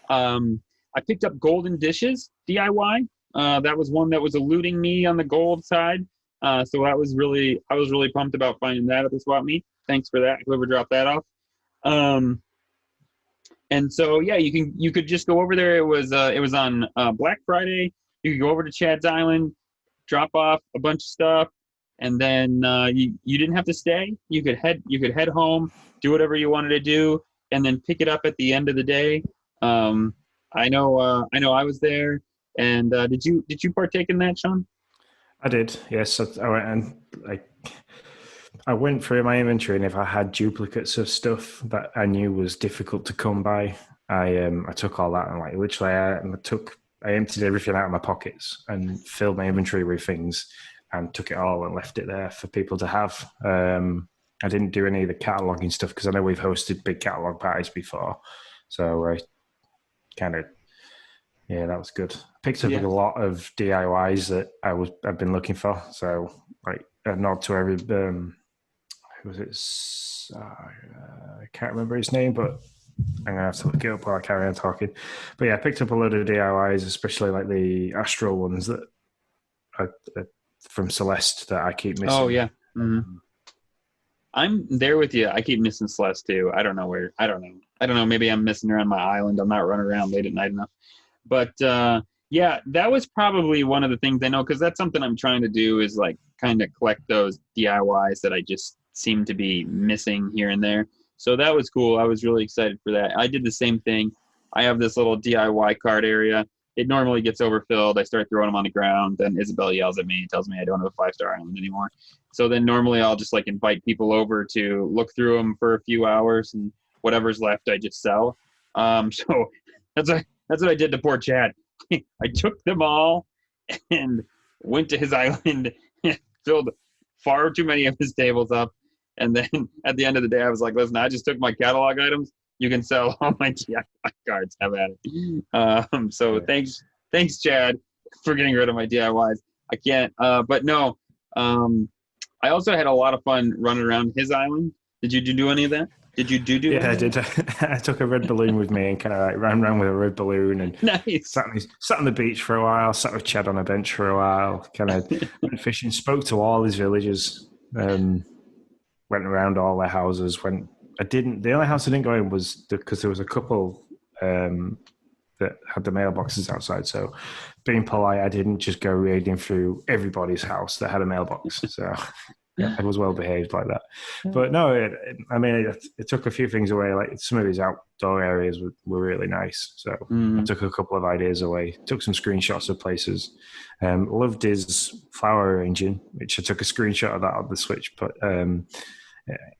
I picked up golden dishes DIY. That was one that was eluding me on the gold side. So I was really pumped about finding that at the swap meet. Thanks for that, whoever dropped that off. And so yeah, you could just go over there. It was on Black Friday. You could go over to Chad's Island, drop off a bunch of stuff, and then you didn't have to stay. You could head home, do whatever you wanted to do, and then pick it up at the end of the day. I know I was there. And did you partake in that, Sean? I did, yes. I went and I went through my inventory, and if I had duplicates of stuff that I knew was difficult to come by, I took all that and like literally I emptied everything out of my pockets and filled my inventory with things and took it all and left it there for people to have. I didn't do any of the cataloging stuff because I know we've hosted big catalog parties before, so I kind of. Yeah, that was good. Picked up a lot of DIYs that I've been looking for. So, like a nod to every who was it? I can't remember his name, but I'm gonna have to look it up while I carry on talking. But yeah, I picked up a load of DIYs, especially like the Astro ones that are from Celeste that I keep missing. Oh yeah, I'm there with you. I keep missing Celeste too. I don't know where. I don't know. Maybe I'm missing her on my island. I'm not running around late at night enough. But yeah, that was probably one of the things I know because that's something I'm trying to do is like kind of collect those DIYs that I just seem to be missing here and there. So that was cool. I was really excited for that. I did the same thing. I have this little DIY card area. It normally gets overfilled. I start throwing them on the ground. Then Isabel yells at me and tells me I don't have a 5-star island anymore. So then normally I'll just like invite people over to look through them for a few hours, and whatever's left I just sell. So that's what I did to poor Chad. I took them all and went to his island and filled far too many of his tables up. And then at the end of the day, I was like, listen, I just took my catalog items. You can sell all my DIY cards. Have at it. So thanks, Chad, for getting rid of my DIYs. I can't, but no. I also had a lot of fun running around his island. Did you do any of that? Did you do Yeah, I anything? did. I took a red balloon with me and kind of like ran around with a red balloon and Nice. sat on the beach for a while, sat with Chad on a bench for a while, kind of went fishing, spoke to all his villagers, went around all their houses. The only house I didn't go in was because there was a couple that had the mailboxes outside. So being polite, I didn't just go raiding through everybody's house that had a mailbox. So yeah, I was well behaved like that. But no, it took a few things away. Like some of his outdoor areas were really nice. So I took a couple of ideas away, took some screenshots of places. Loved his flower arranging, which I took a screenshot of that on the Switch. But I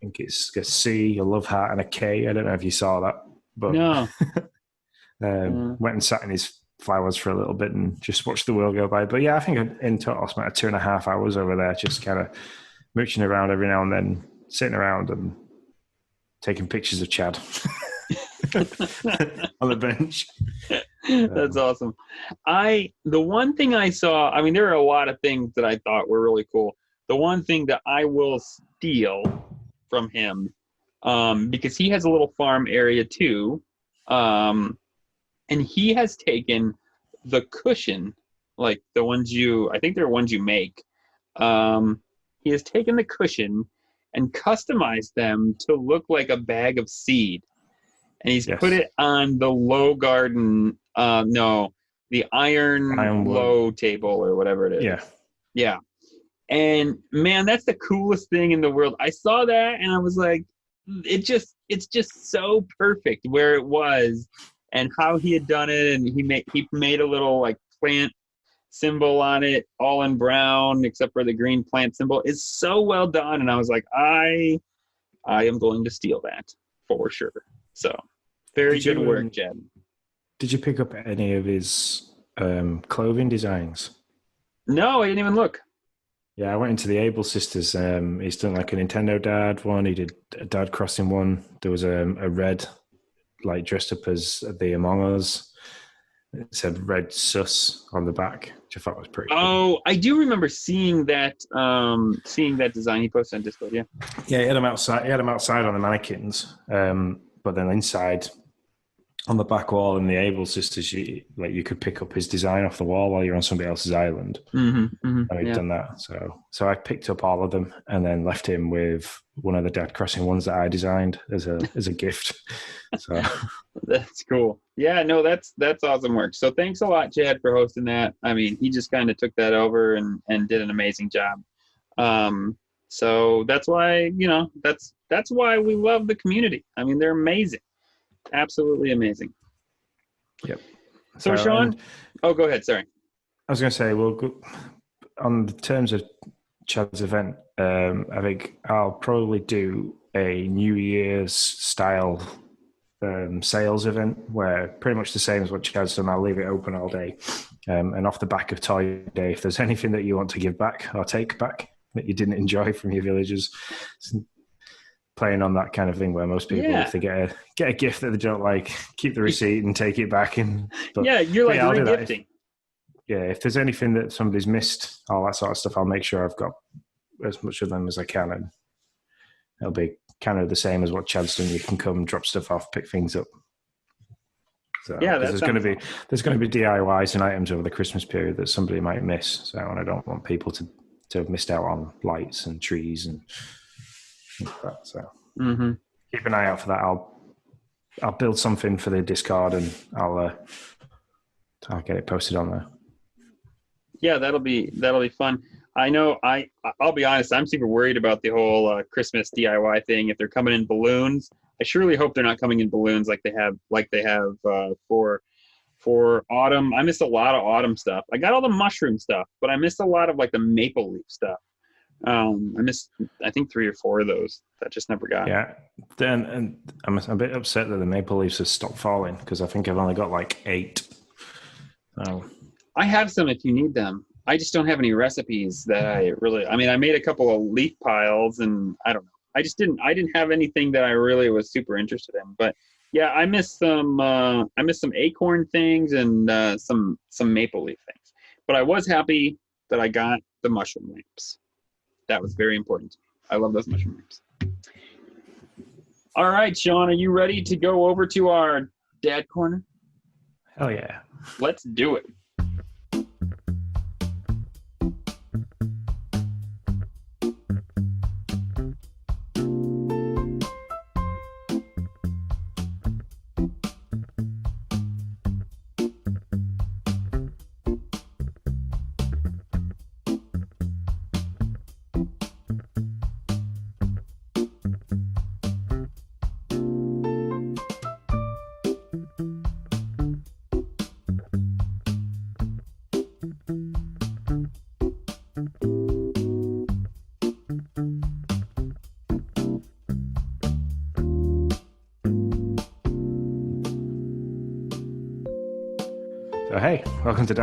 think it's a C, a love heart, and a K. I don't know if you saw that. But No. went and sat in his flowers for a little bit and just watched the world go by. But yeah, I think in total I spent 2.5 hours over there just kind of mooching around every now and then, sitting around and taking pictures of Chad on the bench. That's awesome. The one thing I saw, I mean, there are a lot of things that I thought were really cool. The one thing that I will steal from him, because he has a little farm area too, and he has taken the cushion, like the ones I think they're ones you make. He has taken the cushion and customized them to look like a bag of seed. And he's put it on the low garden, the iron low table or whatever it is. Yeah. Yeah. And man, that's the coolest thing in the world. I saw that and I was like, it's just so perfect where it was and how he had done it. And he made a little like plant symbol on it, all in brown, except for the green plant symbol. It's so well done. And I was like, I am going to steal that for sure. So very good work, Jed. Did you pick up any of his clothing designs? No, I didn't even look. Yeah, I went into the Able Sisters. He's done like a Nintendo Dad one. He did a Dad Crossing one. There was a red, like dressed up as the Among Us. It said Red Sus on the back, which I thought was pretty cool. Oh, I do remember seeing that design he posted on Discord, yeah. Yeah, he had them outside on the mannequins. But then inside on the back wall in the Able Sisters, you could pick up his design off the wall while you're on somebody else's island. And he'd done that. So I picked up all of them and then left him with one of the Dad Crossing ones that I designed as a gift. So that's cool. Yeah, no, that's awesome work. So thanks a lot, Chad, for hosting that. I mean, he just kind of took that over and did an amazing job. So that's why, that's why we love the community. I mean, they're amazing. Absolutely amazing. Yep. So Sean, go ahead. Sorry. I was going to say, on the terms of Chad's event, I think I'll probably do a New Year's style sales event where pretty much the same as what Chad's done. I'll leave it open all day. And off the back of Toy Day, if there's anything that you want to give back or take back that you didn't enjoy from your villagers, playing on that kind of thing where most people, if they get a gift that they don't like, keep the receipt and take it back. You're like re-gifting. If there's anything that somebody's missed, all that sort of stuff, I'll make sure I've got as much of them as I can, and it'll be kind of the same as what Chad's done. You can come, drop stuff off, pick things up. So there's going to be DIYs and items over the Christmas period that somebody might miss. So, and I don't want people to have missed out on lights and trees and that. So keep an eye out for that. I'll build something for the Discord and I'll get it posted on there. Yeah, that'll be fun. I know. I'll be honest. I'm super worried about the whole Christmas DIY thing. If they're coming in balloons, I surely hope they're not coming in balloons like they have for autumn. I missed a lot of autumn stuff. I got all the mushroom stuff, but I missed a lot of like the maple leaf stuff. I missed, I think, 3 or 4 of those that just never got. Yeah. Then and I'm a bit upset that the maple leaves have stopped falling because I think I've only got like 8. So I have some if you need them. I just don't have any recipes that I mean, I made a couple of leaf piles and I don't know. I didn't have anything that I really was super interested in. But yeah, I missed some acorn things and some maple leaf things. But I was happy that I got the mushroom lamps. That was very important. I love those mushroom lamps. All right, Sean, are you ready to go over to our dad corner? hell yeah. Let's do it. So hey, welcome to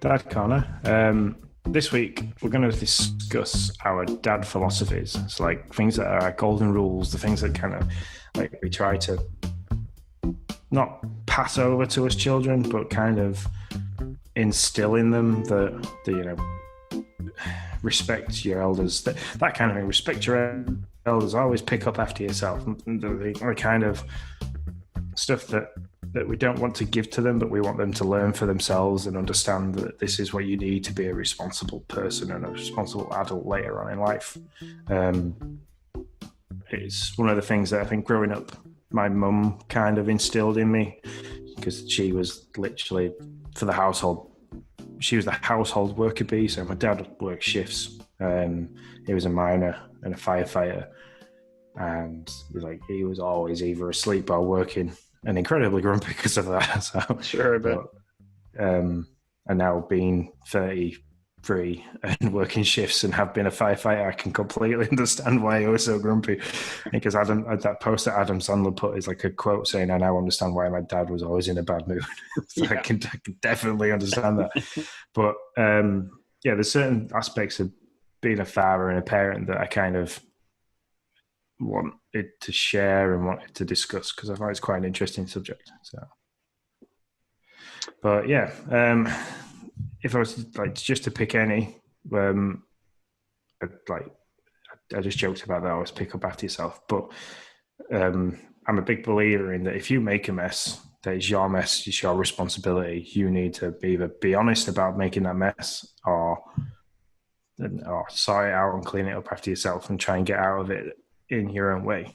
Dad Corner. This week we're going to discuss our dad philosophies. It's like things that are our golden rules, the things that kind of like we try to not pass over to us children, but kind of instill in them that respect your elders, that kind of thing. Respect your elders. Always pick up after yourself. The kind of stuff that we don't want to give to them, but we want them to learn for themselves and understand that this is what you need to be a responsible person and a responsible adult later on in life. It's one of the things that I think growing up, my mum kind of instilled in me, because she was literally for the household. She was the household worker bee. So my dad worked shifts. He was a miner and a firefighter, and he was always either asleep or working, and incredibly grumpy because of that. So sure, but and now being 33 and working shifts and have been a firefighter, I can completely understand why he was so grumpy. Because that post that Adam Sandler put is like a quote saying, "I now understand why my dad was always in a bad mood." So yeah. I can definitely understand that. But there's certain aspects of being a father and a parent that I kind of want it to share and wanted to discuss, because I find it's quite an interesting subject. So, but yeah, if I was just to pick any, I just joked about that. I always pick up after yourself, but I'm a big believer in that if you make a mess, that is your mess, it's your responsibility. You need to either be honest about making that mess or sort it out and clean it up after yourself and try and get out of it in your own way.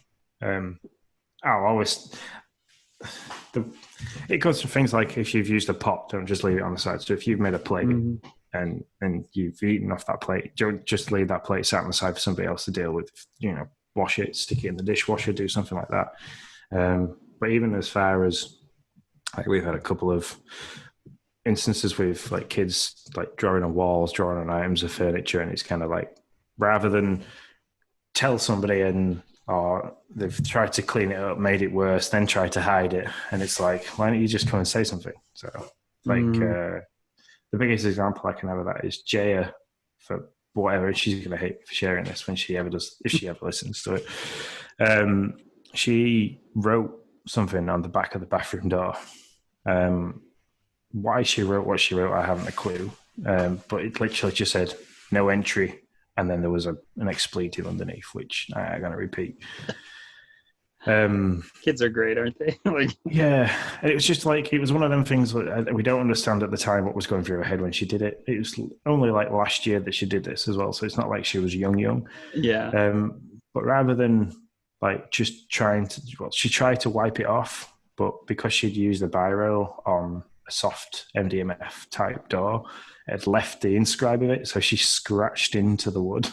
It goes to things like, if you've used a pot, don't just leave it on the side. So if you've made a plate and you've eaten off that plate, don't just leave that plate sat on the side for somebody else to deal with. Wash it, stick it in the dishwasher, do something like that. But even as far as we've had a couple of instances with kids drawing on walls, drawing on items of furniture, and it's kind of rather than tell somebody or they've tried to clean it up, made it worse, then try to hide it. And it's why don't you just come and say something? So the biggest example I can have of that is Jaya, for whatever, she's going to hate me for sharing this when she ever does, if she ever listens to it. She wrote something on the back of the bathroom door. Why she wrote what she wrote, I haven't a clue. But it literally just said, "No entry." And then there was an expletive underneath, which I'm going to repeat. Kids are great, aren't they? Yeah. And it was just it was one of them things that we don't understand at the time what was going through her head when she did it. It was only last year that she did this as well. So it's not like she was young. Yeah. But rather than just trying to, she tried to wipe it off, but because she'd used a biro on a soft MDMF type door, it left the inscribe of it, so she scratched into the wood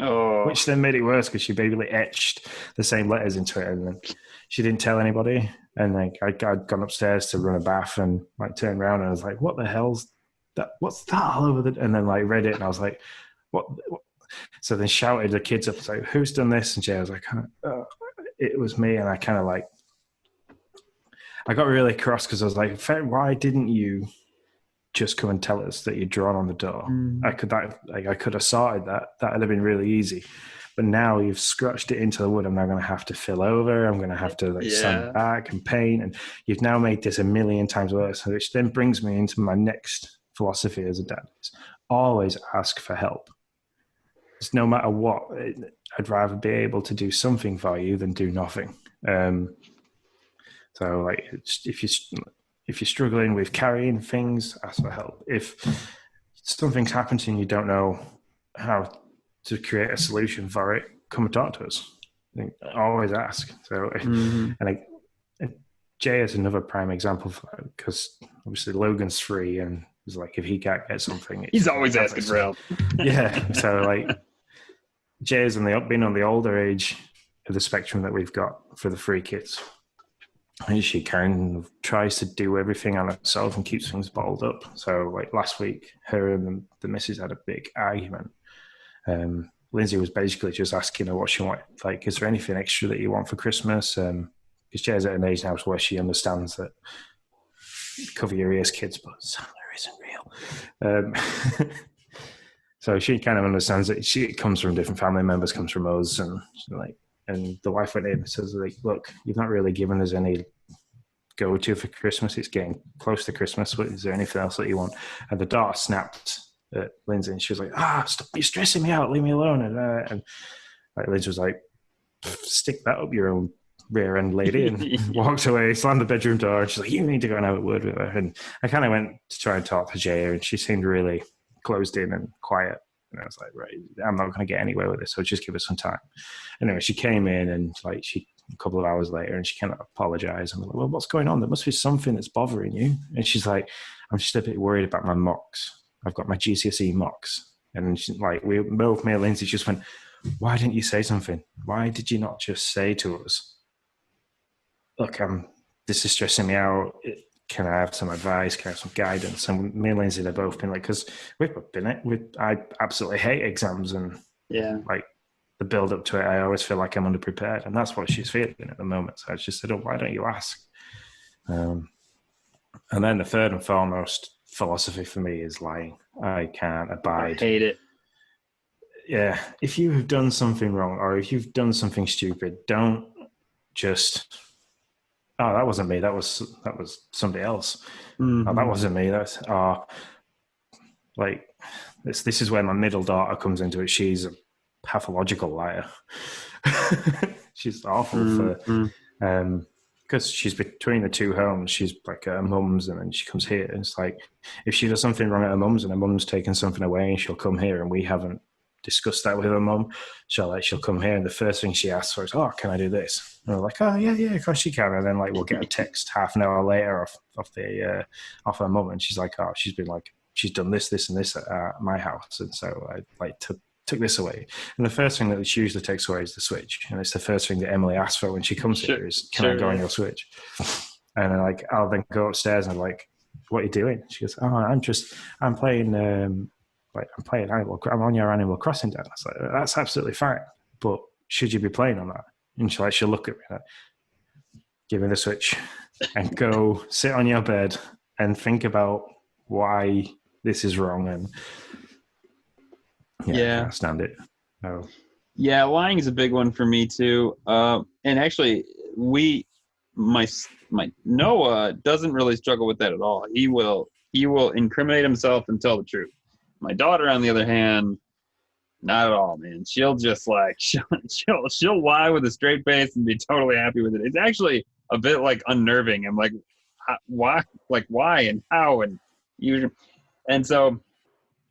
Oh. which then made it worse because she basically etched the same letters into it, and then she didn't tell anybody. And like I'd gone upstairs to run a bath and like turned around and I was like, "What the hell's that? What's that all over the?" And then like read it and I was like, "What?" So then shouted the kids up, like, "Who's done this?" And Jay was like, "It was me." And I kind of like, I got really cross because I was like, "Why didn't you just come and tell us that you'd drawn on the door?" I could have sorted that. That would have been really easy. But now you've scratched it into the wood. I'm now going to have to fill over. I'm going to have to sand back and paint. And you've now made this a million times worse, which then brings me into my next philosophy as a dad. Is always ask for help. It's no matter what, I'd rather be able to do something for you than do nothing. So like if you're struggling with carrying things, ask for help. If something's happened to you and you don't know how to create a solution for it, come and talk to us. Always ask. So, and Jay is another prime example because obviously Logan's 3 and it's like if he can't get something, he's always asking for help. Yeah. So like Jay's been on the older age of the spectrum that we've got for the 3 kids. And she kind of tries to do everything on herself and keeps things bottled up. So like last week, her and the missus had a big argument. Lindsay was basically just asking her what she wanted. Like, is there anything extra that you want for Christmas? Because Jay's at an age now where she understands that cover your ears, kids, but Santa isn't real. So she kind of understands that she comes from different family members, comes from us, and the wife went in and says, like, look, you've not really given us any go-to for Christmas. It's getting close to Christmas. Is there anything else that you want? And the daughter snapped at Lindsay and she was like, stop, you're stressing me out, leave me alone. And like Lindsay was like, stick that up your own rear end, lady, and walked away, slammed the bedroom door, and she's like, you need to go and have a word with her. And I kind of went to try and talk to Jaya, and she seemed really closed in and quiet. And I was like, right, I'm not going to get anywhere with this, so just give us some time. Anyway, she came in and like a couple of hours later, and she kind of apologized. I'm like, well, what's going on? There must be something that's bothering you. And she's like, I'm just a bit worried about my mocks. I've got my GCSE mocks. And she, like, me and Lindsay just went, why didn't you say something? Why did you not just say to us, look, this is stressing me out. Can I have some advice? Can I have some guidance? And me and Lindsay, they've both been like, because we've been it. I absolutely hate exams, and like the build up to it, I always feel like I'm underprepared, and that's what she's feeling at the moment. So I just said, why don't you ask? And then the third and foremost philosophy for me is lying. I can't abide. I hate it. Yeah, if you have done something wrong or if you've done something stupid, don't just, that wasn't me. That was somebody else. Mm-hmm. Oh, that wasn't me. That's like this is where my middle daughter comes into it. She's a pathological liar. She's awful for because she's between the two homes. She's like at her mum's, and then she comes here. And it's like if she does something wrong at her mum's and her mum's taken something away, and she'll come here, and we haven't discussed that with her mum. She'll come here, and the first thing she asks for is, can I do this? And we're like, yeah, of course you can. And then like we'll get a text half an hour later off her mum, and she's like, she's done this and this at my house, and so I took this away. And the first thing that she usually takes away is the Switch, and it's the first thing that Emily asks for when she comes here is, can I go on your Switch? And then I'll then go upstairs and I'm like, what are you doing? She goes, I'm playing I'm on your Animal Crossing, Dad. I was like, that's absolutely fine, but should you be playing on that? And she'll look at me like, give me the Switch and go sit on your bed and think about why this is wrong. And I can't stand it. No. Yeah, lying is a big one for me too. And actually, my Noah doesn't really struggle with that at all. He will incriminate himself and tell the truth. My daughter, on the other hand, not at all, man. She'll just like she'll lie with a straight face and be totally happy with it. It's actually a bit like unnerving. I'm like, why? Like why and how and usually, and so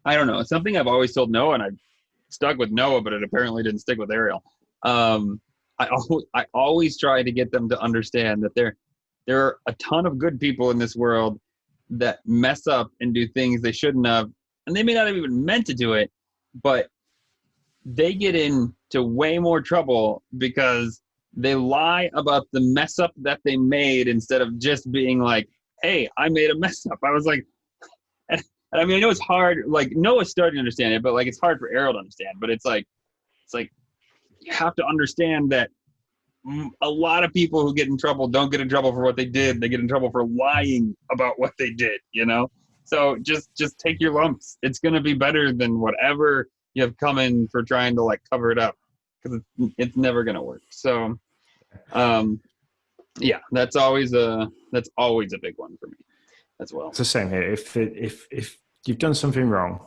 I don't know. It's something I've always told Noah, and I stuck with Noah, but it apparently didn't stick with Ariel. I always try to get them to understand that there are a ton of good people in this world that mess up and do things they shouldn't have, and they may not have even meant to do it, but they get into way more trouble because they lie about the mess up that they made instead of just being like, hey, I made a mess up. I was like, and I mean, I know it's hard. Like Noah's starting to understand it, but like it's hard for Errol to understand. But it's like you have to understand that a lot of people who get in trouble don't get in trouble for what they did. They get in trouble for lying about what they did, you know? So just take your lumps. It's going to be better than whatever you have coming for trying to like cover it up, because it's never going to work. So, yeah, that's always a big one for me as well. It's the same here. If you've done something wrong,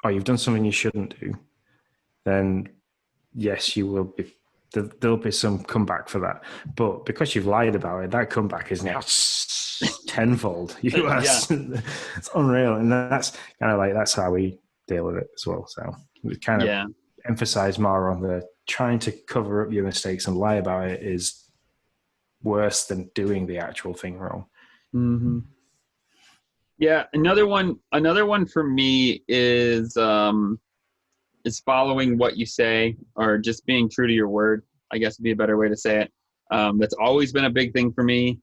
or you've done something you shouldn't do, then yes, you will be. There'll be some comeback for that. But because you've lied about it, that comeback is now tenfold. It's unreal, and that's kind of like that's how we deal with it as well. So we kind of emphasize more on the trying to cover up your mistakes and lie about it is worse than doing the actual thing wrong. Mm-hmm. Yeah, another one for me is following what you say, or just being true to your word, I guess would be a better way to say it. That's always been a big thing for me.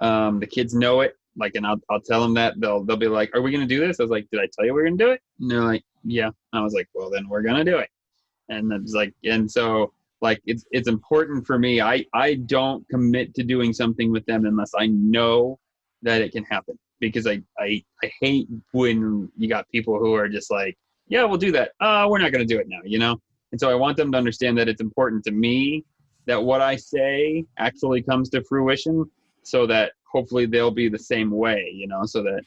The kids know it, like, and I'll tell them that. They'll be like, are we going to do this? I was like, did I tell you we're going to do it? And they're like, yeah. I was like, well, then we're going to do it. And it's like, and so like, it's important for me. I don't commit to doing something with them unless I know that it can happen, because I hate when you got people who are just like, yeah, we'll do that. We're not going to do it now, you know? And so I want them to understand that it's important to me that what I say actually comes to fruition, so that hopefully they'll be the same way, you know, so that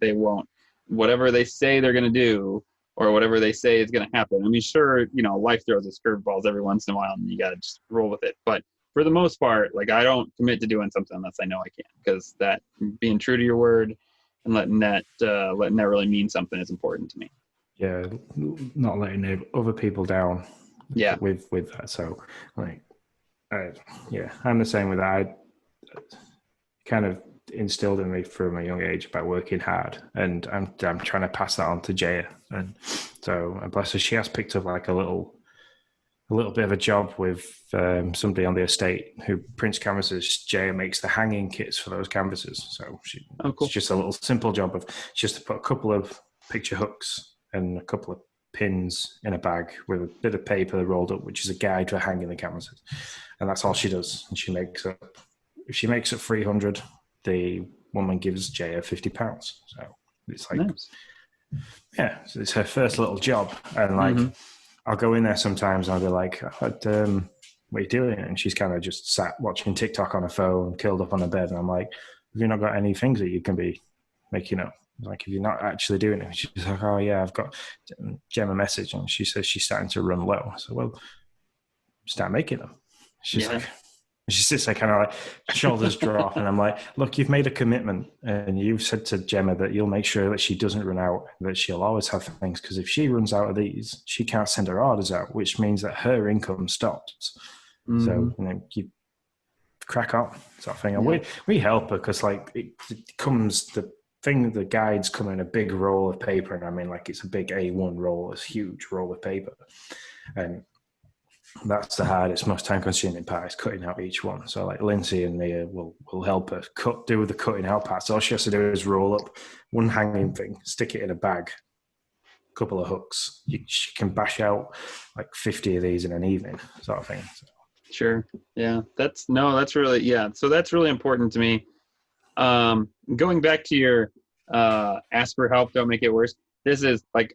they won't, whatever they say they're going to do or whatever they say is going to happen. I mean, sure, you know, life throws us curveballs every once in a while and you got to just roll with it. But for the most part, like, I don't commit to doing something unless I know I can, because that being true to your word and letting that really mean something is important to me. Yeah, not letting other people down. Yeah, with that. So, like, I'm the same with that. I kind of instilled in me from a young age about working hard, and I'm trying to pass that on to Jaya. And so, bless her, she has picked up like a little bit of a job with somebody on the estate who prints canvases. Jaya makes the hanging kits for those canvases. So cool. It's just a little simple job of just to put a couple of picture hooks and a couple of pins in a bag with a bit of paper rolled up, which is a guide for hanging the canvases. And that's all she does. And if she makes up 300, the woman gives Jaya £50. So it's like, nice. Yeah, so it's her first little job. And like, I'll go in there sometimes and I'll be like, what are you doing? And she's kind of just sat watching TikTok on her phone, curled up on her bed. And I'm like, have you not got any things that you can be making up? Like, if you're not actually doing it, she's like, oh yeah, I've got Gem a message, and she says she's starting to run low. So, well, start making them. She's like, she sits there kind of like shoulders drop, and I'm like, look, you've made a commitment, and you've said to Gemma that you'll make sure that she doesn't run out, that she'll always have things, because if she runs out of these, she can't send her orders out, which means that her income stops. So, you know, you crack on, sort of thing. And we help her, because like it comes the guides come in a big roll of paper, and I mean, like, it's a big A1 roll, it's a huge roll of paper, and that's the hardest, most time-consuming part, is cutting out each one. So like Lindsay and Mia will help her do the cutting out part. So all she has to do is roll up one hanging thing, stick it in a bag, a couple of hooks. She can bash out like 50 of these in an evening, sort of thing. So. Sure. Yeah. That's really, yeah. So that's really important to me. Going back to your ask for help, don't make it worse. This is like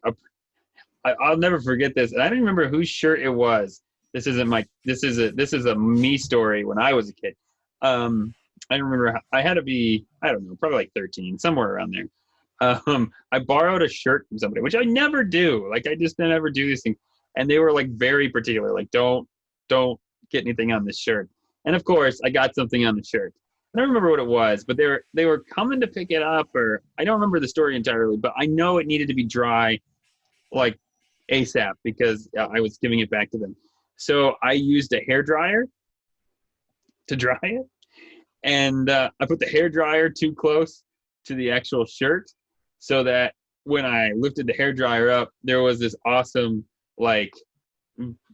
I'll never forget this. And I don't remember whose shirt it was. This is a me story when I was a kid. I remember I had to be, I don't know, probably like 13, somewhere around there. I borrowed a shirt from somebody, which I never do. Like, I just never do these things. And they were like very particular, like, don't get anything on this shirt. And of course I got something on the shirt. I don't remember what it was, but they were coming to pick it up, or I don't remember the story entirely, but I know it needed to be dry like ASAP, because I was giving it back to them. So I used a hairdryer to dry it, and I put the hairdryer too close to the actual shirt, so that when I lifted the hairdryer up, there was this awesome like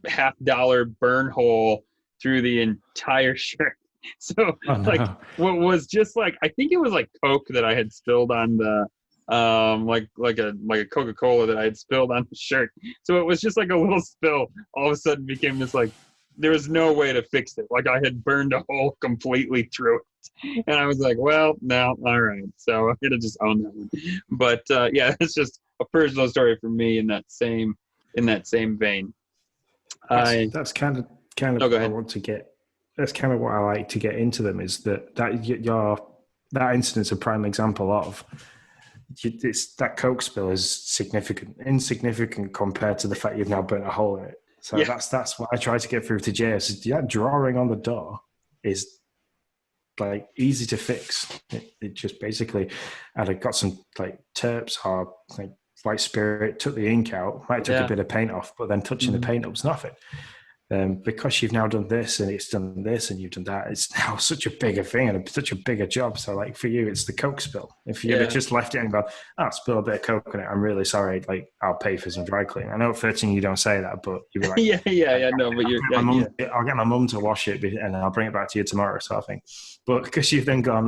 half-dollar burn hole through the entire shirt. So Oh like no. what was just like, I think it was like Coke that I had spilled on the like a Coca-Cola that I had spilled on the shirt. So it was just like a little spill all of a sudden became this like, there was no way to fix it. Like I had burned a hole completely through it. And I was like, well, no, all right. So I'm gonna just own that one. But yeah, it's just a personal story for me in that same vein. That's kind of Oh, go what I ahead. want to get. That's kind of what I like to get into them is that incident's a prime example of it's that Coke spill is insignificant compared to the fact you've now burnt a hole in it. So Yeah, that's what I try to get through to Jay. Is that drawing on the door is like easy to fix. It just basically, I'd got some like terps or like white spirit, took the ink out, might have took a yeah. bit of paint off, but then touching the Mhm. paint up was nothing. Because you've now done this and it's done this and you've done that, it's now such a bigger thing and such a bigger job. So, like for you, it's the Coke spill. If you'd have Yeah. just left it and gone, "Oh, spill a bit of Coke on it. I'm really sorry. Like, I'll pay for some dry cleaning." I know at 13 you don't say that, but you'd be like, Yeah, yeah, yeah. No, but you're, yeah, yeah. I'll get my mum to wash it and I'll bring it back to you tomorrow, sort of thing." But because you've then gone,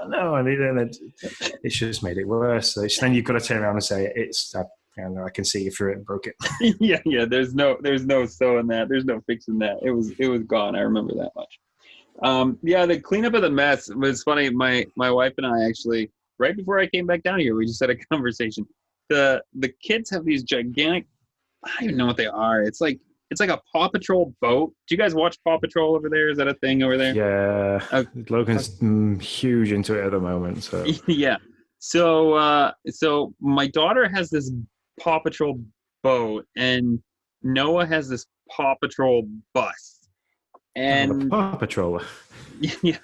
no, I mean, it's just made it worse. So then you've got to turn around and say, I can see you through it and broke it. Yeah, yeah. There's no sewing that. There's no fixing that. It was gone. I remember that much. Yeah, the cleanup of the mess was funny. My wife and I actually, right before I came back down here, we just had a conversation. The kids have these gigantic, I don't even know what they are. It's like a Paw Patrol boat. Do you guys watch Paw Patrol over there? Is that a thing over there? Yeah, Uh, Logan's huge into it at the moment. So yeah. So my daughter has this Paw Patrol boat, and Noah has this Paw Patrol bus, the and Paw Patroller. yeah,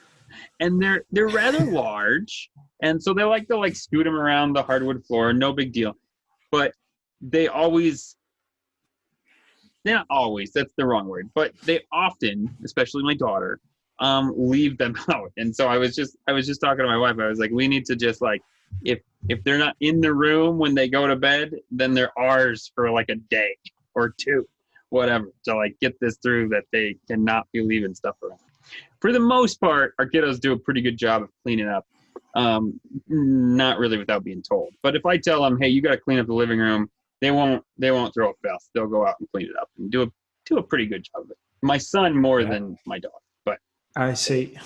and they're rather large, and so they like to like scoot them around the hardwood floor, no big deal. But they always, not always, that's the wrong word, but they often, especially my daughter, leave them out. And so I was just talking to my wife. I was like, we need to just like, if they're not in the room when they go to bed, then they're ours for like a day or two, whatever, to like get this through that they cannot be leaving stuff around. For the most part, our kiddos do a pretty good job of cleaning up. Not really without being told. But if I tell them, hey, you got to clean up the living room, they won't throw a fuss. They'll go out and clean it up and do a pretty good job of it. My son more Yeah, than my daughter, but I see.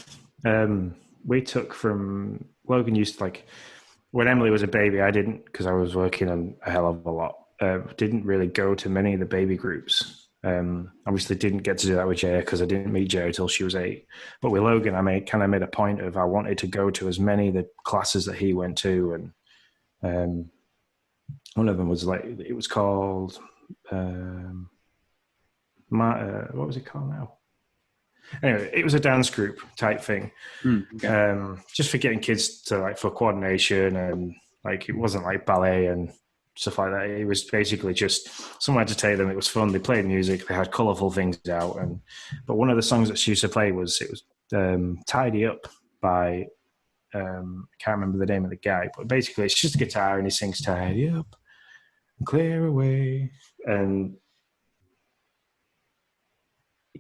We took from Logan used to like when Emily was a baby. I didn't because I was working on a hell of a lot. Didn't really go to many of the baby groups. Obviously, didn't get to do that with Jaya because I didn't meet Jaya until she was 8. But with Logan, I made a point of I wanted to go to as many of the classes that he went to, and one of them was like it was called what was it called now? Anyway, it was a dance group type thing, okay. just for getting kids to like for coordination and like it wasn't like ballet and stuff like that. It was basically just somewhere to take them. It was fun. They played music. They had colourful things out, but one of the songs that she used to play was "Tidy Up" by I can't remember the name of the guy, but basically it's just a guitar and he sings "Tidy Up, Clear Away," and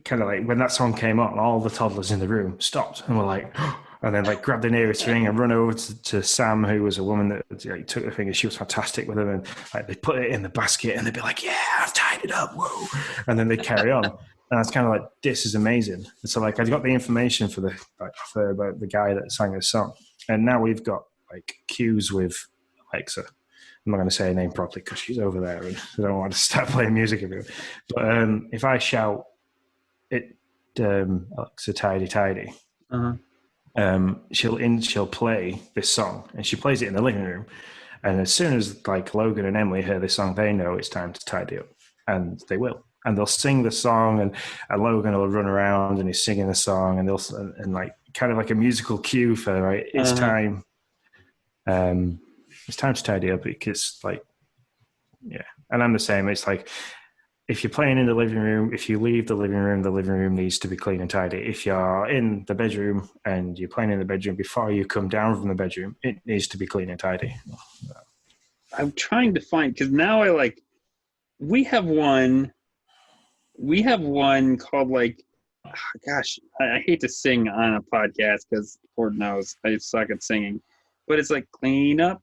kind of like when that song came on, all the toddlers in the room stopped and were like, and then like grabbed the nearest ring and run over to Sam, who was a woman that like, took the thing and she was fantastic with them. And like they put it in the basket and they'd be like, "Yeah, I've tied it up, whoa!" And then they carry on. And it's kind of like, this is amazing. And so like I got the information for about the guy that sang this song, and now we've got like cues with Alexa. I'm not going to say her name properly because she's over there and I don't want to start playing music everywhere. But if I shout it, Alexa, tidy. Uh-huh. She'll play this song, and she plays it in the living room. And as soon as like Logan and Emily hear this song, they know it's time to tidy up, and they will. And they'll sing the song, and Logan will run around and he's singing the song, and and like kind of like a musical cue for right, it's Uh-huh. time. It's time to tidy up because like yeah, and I'm the same. It's like if you're playing in the living room, if you leave the living room needs to be clean and tidy. If you're in the bedroom and you're playing in the bedroom, before you come down from the bedroom, it needs to be clean and tidy. I'm trying to find, because now we have one we have one called like, gosh, I hate to sing on a podcast because Lord knows I suck at singing, but it's like clean up,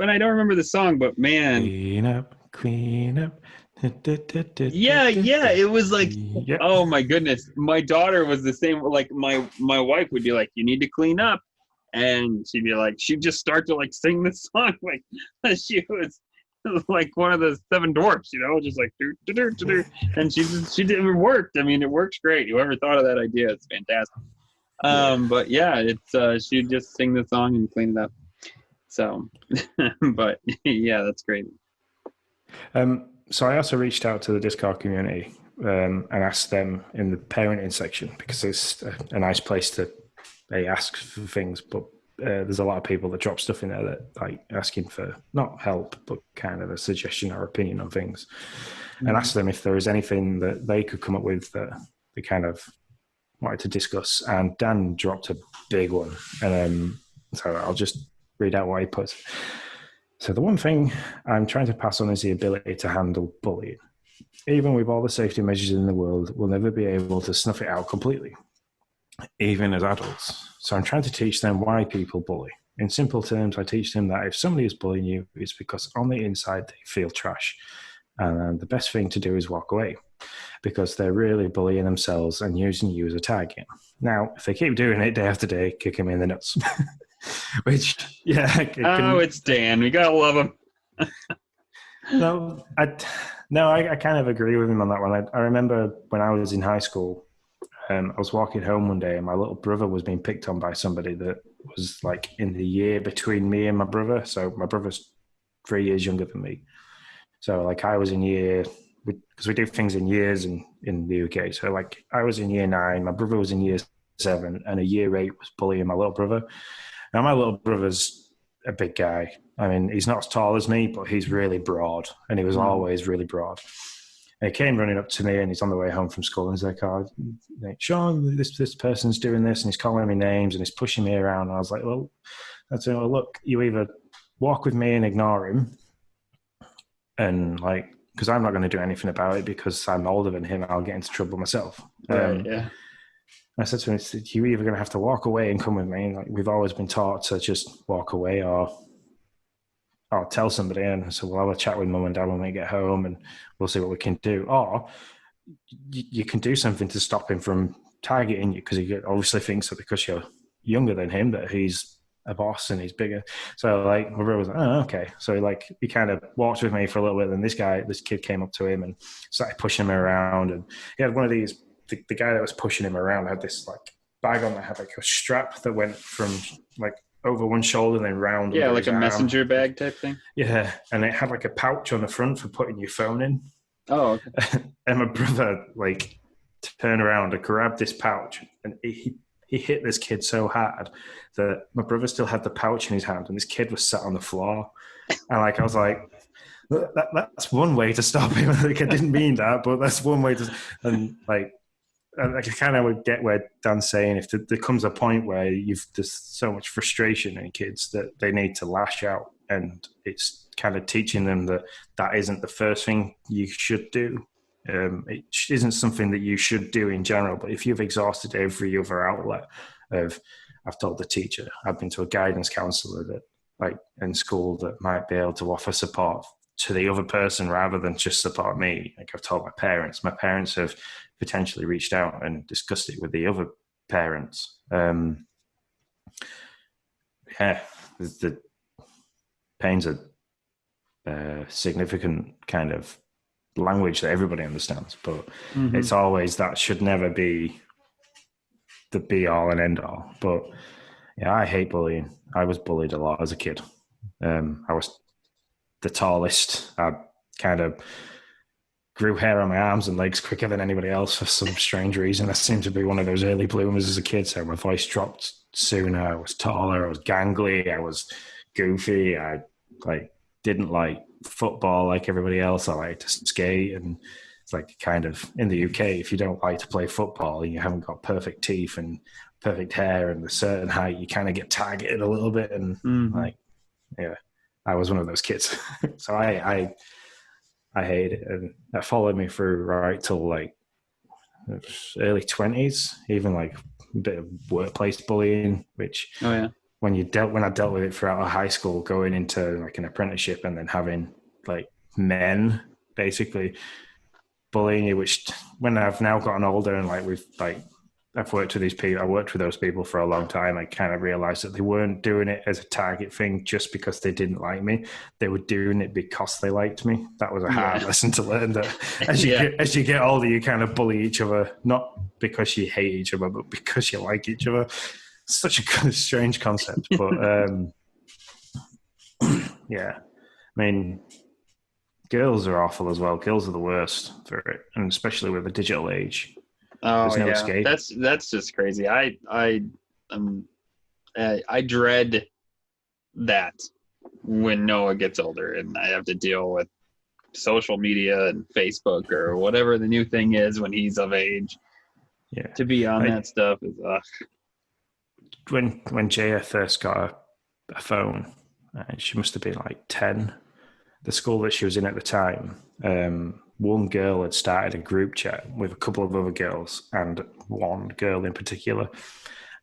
and I don't remember the song, but man, Clean up, clean up. yeah, it was like, Yep. oh my goodness, my daughter was the same. Like my wife would be like, you need to clean up, and she'd just start to like sing the song like she was like one of the seven dwarfs, just like do do do do, and she did it worked. I mean, it works great. Whoever thought of that idea, it's fantastic. But yeah, it's she'd just sing the song and clean it up. So, but yeah, that's great. So I also reached out to the Discord community and asked them in the parenting section, because it's a nice place to ask for things, but there's a lot of people that drop stuff in there that like asking for not help, but kind of a suggestion or opinion on things, and asked them if there is anything that they could come up with that they kind of wanted to discuss. And Dan dropped a big one, and so I'll just read out what he puts. So the one thing I'm trying to pass on is the ability to handle bullying. Even with all the safety measures in the world, we'll never be able to snuff it out completely, even as adults. So I'm trying to teach them why people bully. In simple terms, I teach them that if somebody is bullying you, it's because on the inside they feel trash. And the best thing to do is walk away, because they're really bullying themselves and using you as a target. Now, if they keep doing it day after day, kick them in the nuts. Which, yeah. It's Dan. We gotta love him. I kind of agree with him on that one. I remember when I was in high school, I was walking home one day and my little brother was being picked on by somebody that was like in the year between me and my brother. So my brother's 3 years younger than me. So like I was in because we do things in years in the UK. So like I was in year 9, my brother was in year 7, and a year 8 was bullying my little brother. Now, my little brother's a big guy. I mean, he's not as tall as me, but he's really broad, and he was always really broad. And he came running up to me, and he's on the way home from school, and he's like, Sean, this person's doing this, and he's calling me names, and he's pushing me around. And I was like, well, look, you either walk with me and ignore him, and like, because I'm not going to do anything about it because I'm older than him, I'll get into trouble myself. Right, yeah. I said to him, you're either going to have to walk away and come with me. Like, we've always been taught to just walk away or tell somebody. And so we'll have a chat with mum and dad when we get home and we'll see what we can do. Or you can do something to stop him from targeting you, because he obviously thinks that because you're younger than him that he's a boss and he's bigger. So like my brother was like, oh, okay. So like he kind of walked with me for a little bit, and this kid came up to him and started pushing him around. And he had one of these, the guy that was pushing him around had this like bag on that had like a strap that went from like over one shoulder and then round. Yeah, like a messenger bag type thing. Yeah, and it had like a pouch on the front for putting your phone in. Oh, okay. And my brother like turned around and grabbed this pouch, and he hit this kid so hard that my brother still had the pouch in his hand, and this kid was sat on the floor. And like I was like, that's one way to stop him. Like, I didn't mean that, but that's one way to. And like I kind of would get where Dan's saying, if there comes a point where there's so much frustration in kids that they need to lash out, and it's kind of teaching them that isn't the first thing you should do. It isn't something that you should do in general, but if you've exhausted every other outlet I've told the teacher, I've been to a guidance counsellor that like in school that might be able to offer support to the other person rather than just support me. Like I've told my parents have potentially reached out and discussed it with the other parents. The pain's a significant kind of language that everybody understands, but it's always, that should never be the be all and end all. But yeah, I hate bullying. I was bullied a lot as a kid. I was the tallest. I kind of grew hair on my arms and legs quicker than anybody else for some strange reason. I seemed to be one of those early bloomers as a kid, so my voice dropped sooner. I was taller, I was gangly, I was goofy. I didn't like football like everybody else. I liked to skate, and it's like kind of in the UK, if you don't like to play football and you haven't got perfect teeth and perfect hair and a certain height, you kind of get targeted a little bit. And I was one of those kids. So I hate it, and that followed me through right till like early 20s, even like a bit of workplace bullying, which Oh yeah. when I dealt with it throughout high school, going into like an apprenticeship and then having like men basically bullying you, which when I've now gotten older and I've worked with these people, I worked with those people for a long time. I kind of realized that they weren't doing it as a target thing just because they didn't like me. They were doing it because they liked me. That was a hard lesson to learn. That as you get older, you kind of bully each other, not because you hate each other, but because you like each other. It's such a strange concept, but yeah. I mean, girls are awful as well. Girls are the worst for it, and especially with the digital age. Oh There's no yeah, escape. that's just crazy. I dread that when Noah gets older and I have to deal with social media and Facebook or whatever the new thing is when he's of age. Yeah, to be on that stuff is when Jaya first got a phone, she must have been like 10. The school that she was in at the time, one girl had started a group chat with a couple of other girls and one girl in particular,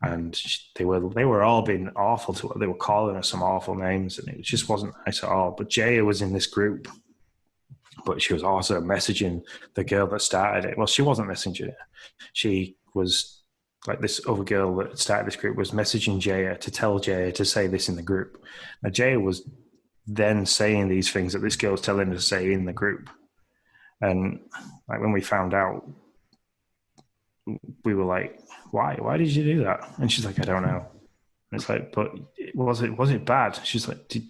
and they were all being awful to her. They were calling her some awful names, and it just wasn't nice at all. But Jaya was in this group, but she was also messaging the girl that started it. Well, she wasn't messaging it. She was like, this other girl that started this group was messaging Jaya to tell Jaya to say this in the group. Now, Jaya was then saying these things that this girl was telling her to say in the group. And like when we found out, we were like, why? Why did you do that? And she's like, I don't know. And it's like, but was it bad? She's like, did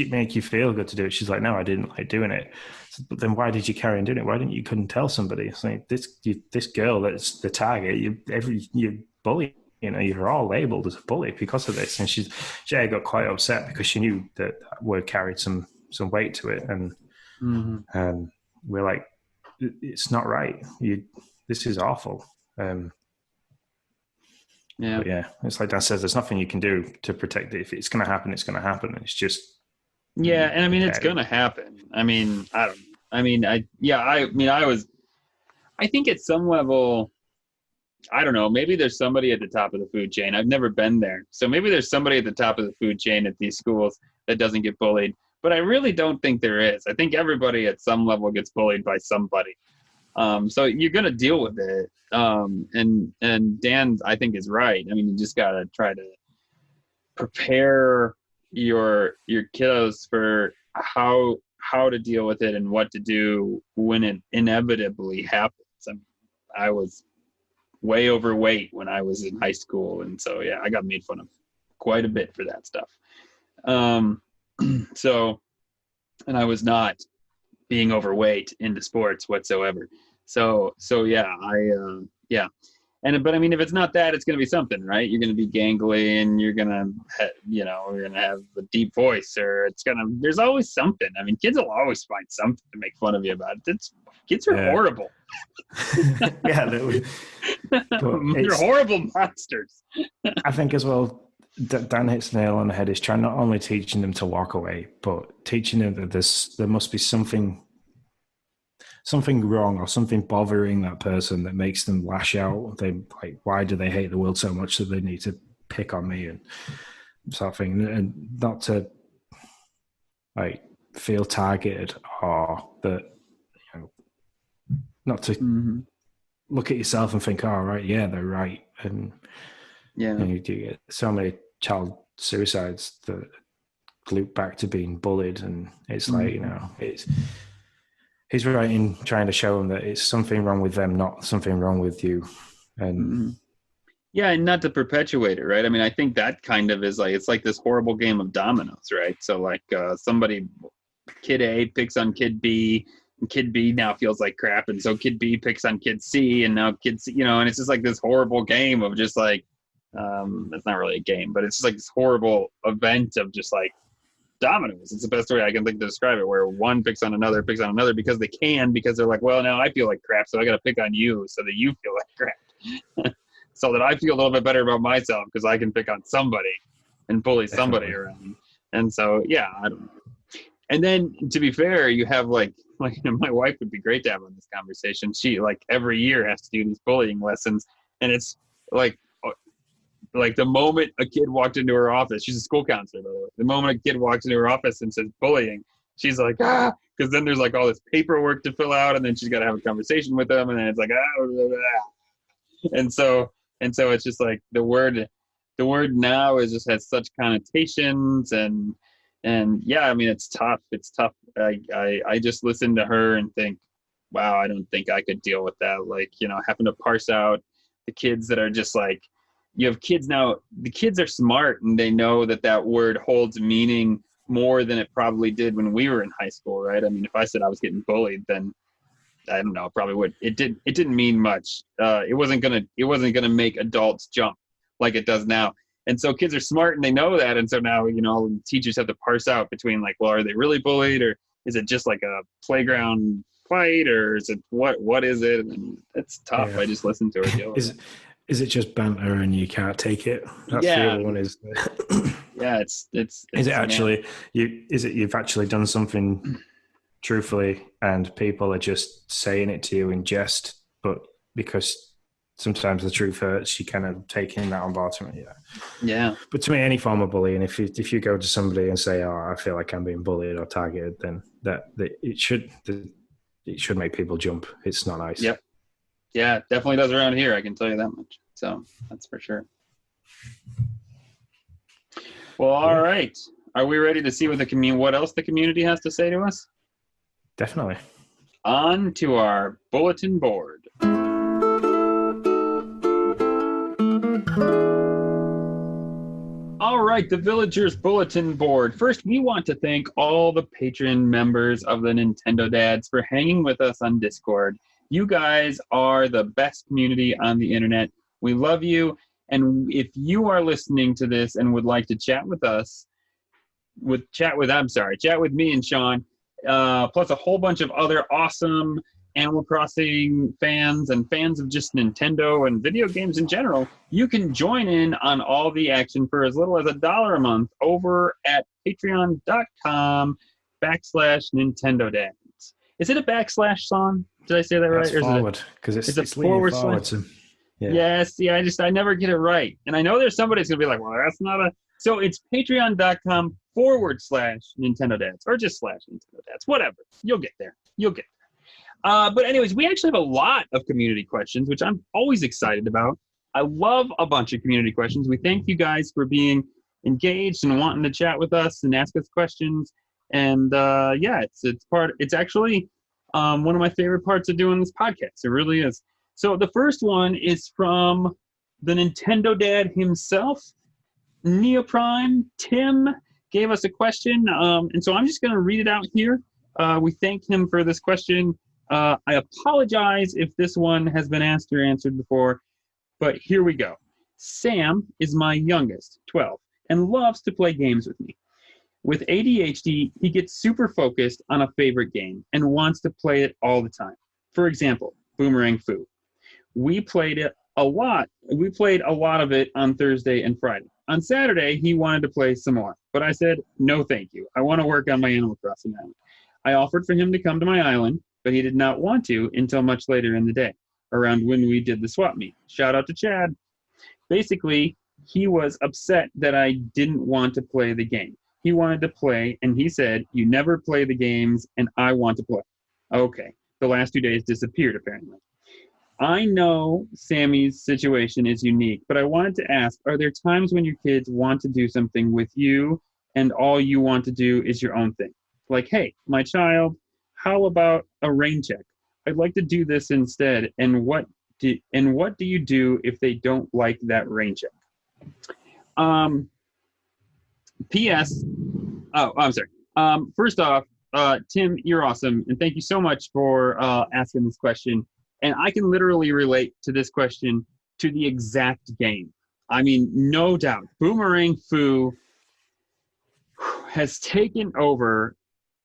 it make you feel good to do it? She's like, no, I didn't like doing it. But then why did you carry on doing it? Why didn't you couldn't tell somebody? It's like this girl that's the target, you bully. You know, you're all labelled as a bully because of this. And Jay got quite upset because she knew that word carried some weight to it. And we're like, it's not right. This is awful. yeah. But yeah, it's like Dan says, there's nothing you can do to protect it. If it's going to happen, it's going to happen. It's just and I mean, it's going to happen. I mean, I think at some level, I don't know, maybe there's somebody at the top of the food chain. I've never been there. So maybe there's somebody at the top of the food chain at these schools that doesn't get bullied. But I really don't think there is. I think everybody at some level gets bullied by somebody. So you're going to deal with it. And Dan, I think, is right. I mean, you just got to try to prepare your kiddos for how to deal with it and what to do when it inevitably happens. I was way overweight when I was in high school, and so yeah, I got made fun of quite a bit for that stuff. So, and I was not being overweight into sports whatsoever. So yeah, but I mean, if it's not that, it's going to be something, right? You're going to be gangly, and you're going to, you're going to have a deep voice, or there's always something. I mean, kids will always find something to make fun of you about. Kids are horrible. Yeah, they're horrible monsters. I think as well, Dan hits the nail on the head. Is trying not only teaching them to walk away, but teaching them that there must be something wrong or something bothering that person that makes them lash out. They like, why do they hate the world so much that they need to pick on me and sort of thing, and not to like feel targeted, or that, not to look at yourself and think, oh, right, yeah, they're right. And you do get so many child suicides that loop back to being bullied. And it's like, he's right in trying to show them that it's something wrong with them, not something wrong with you. And and not to perpetuate it, right? I mean, I think that kind of is like, it's like this horrible game of dominoes, right? So like kid A picks on kid B, and kid B now feels like crap, and so kid B picks on kid C, and now kid C, and it's just like this horrible game of just like, it's not really a game, but it's just like this horrible event of just like dominoes. It's the best way I can think to describe it, where one picks on another because they can, because they're like, well, now I feel like crap, so I got to pick on you so that you feel like crap. So that I feel a little bit better about myself because I can pick on somebody and bully somebody around. And so, yeah, I don't know. And then, to be fair, you have like like my wife would be great to have on this conversation. She like every year has to do these bullying lessons, and it's like the moment a kid walked into her office, she's a school counselor, by the way. The moment a kid walks into her office and says bullying, she's like, because then there's like all this paperwork to fill out, and then she's got to have a conversation with them, and then it's like, blah, blah, blah. And so it's just like the word now is just has such connotations, and yeah, I mean, it's tough. I just listen to her and think, wow, I don't think I could deal with that. Like, having to parse out the kids that are just like, you have kids now, the kids are smart and they know that word holds meaning more than it probably did when we were in high school, right? I mean, if I said I was getting bullied, then I don't know, probably would. It didn't mean much. It wasn't gonna make adults jump like it does now. And so kids are smart and they know that. And so now, teachers have to parse out between like, well, are they really bullied, or is it just like a playground fight, or is it what is it? And it's tough. Yeah. I just listen to her deal with it. Is it just banter and you can't take it? That's the other one. Is yeah, it's is it actually you've actually done something truthfully and people are just saying it to you in jest, but because sometimes the truth hurts, you kind of taking that on board. Yeah. But to me, any form of bullying, if you go to somebody and say, "Oh, I feel like I'm being bullied or targeted," then that it should make people jump. It's not nice. Yep. Yeah, it definitely does around here. I can tell you that much. So that's for sure. Well, all right. Are we ready to see what else the community has to say to us? Definitely. On to our bulletin board. All right, the Villagers Bulletin Board. First, we want to thank all the Patreon members of the Nintendo Dads for hanging with us on Discord. You guys are the best community on the internet. We love you. And if you are listening to this and would like to chat with us, chat with me and Sean, plus a whole bunch of other awesome Animal Crossing fans and fans of just Nintendo and video games in general, you can join in on all the action for as little as $1 a month over at patreon.com/Nintendo Dads. Is it a backslash song? Did I say that right? That's forward, because it's forward slash. Yeah. Yes, yeah, I never get it right. And I know there's somebody who's going to be like, well, that's not a... So it's patreon.com/Nintendo Dads, or just /Nintendo Dads, whatever. You'll get there. But anyways, we actually have a lot of community questions, which I'm always excited about. I love a bunch of community questions. We thank you guys for being engaged and wanting to chat with us and ask us questions. And it's actually one of my favorite parts of doing this podcast. It really is. So the first one is from the Nintendo Dad himself, Neoprime. Tim gave us a question, and so I'm just going to read it out here. We thank him for this question. I apologize if this one has been asked or answered before, but here we go. Sam is my youngest, 12, and loves to play games with me. With ADHD, he gets super focused on a favorite game and wants to play it all the time. For example, Boomerang Fu. We played a lot of it on Thursday and Friday. On Saturday, he wanted to play some more, but I said, no thank you. I want to work on my Animal Crossing island. I offered for him to come to my island, but he did not want to until much later in the day, around when we did the swap meet. Shout out to Chad. Basically, he was upset that I didn't want to play the game. He wanted to play, and he said, you never play the games, and I want to play. Okay, the last 2 days disappeared, apparently. I know Sammy's situation is unique, but I wanted to ask, are there times when your kids want to do something with you, and all you want to do is your own thing? Like, hey, my child, how about a rain check? I'd like to do this instead, and what do you do if they don't like that rain check? P.S. Oh, I'm sorry. First off, Tim, you're awesome, and thank you so much for asking this question. And I can literally relate to this question to the exact game. I mean, no doubt. Boomerang Fu has taken over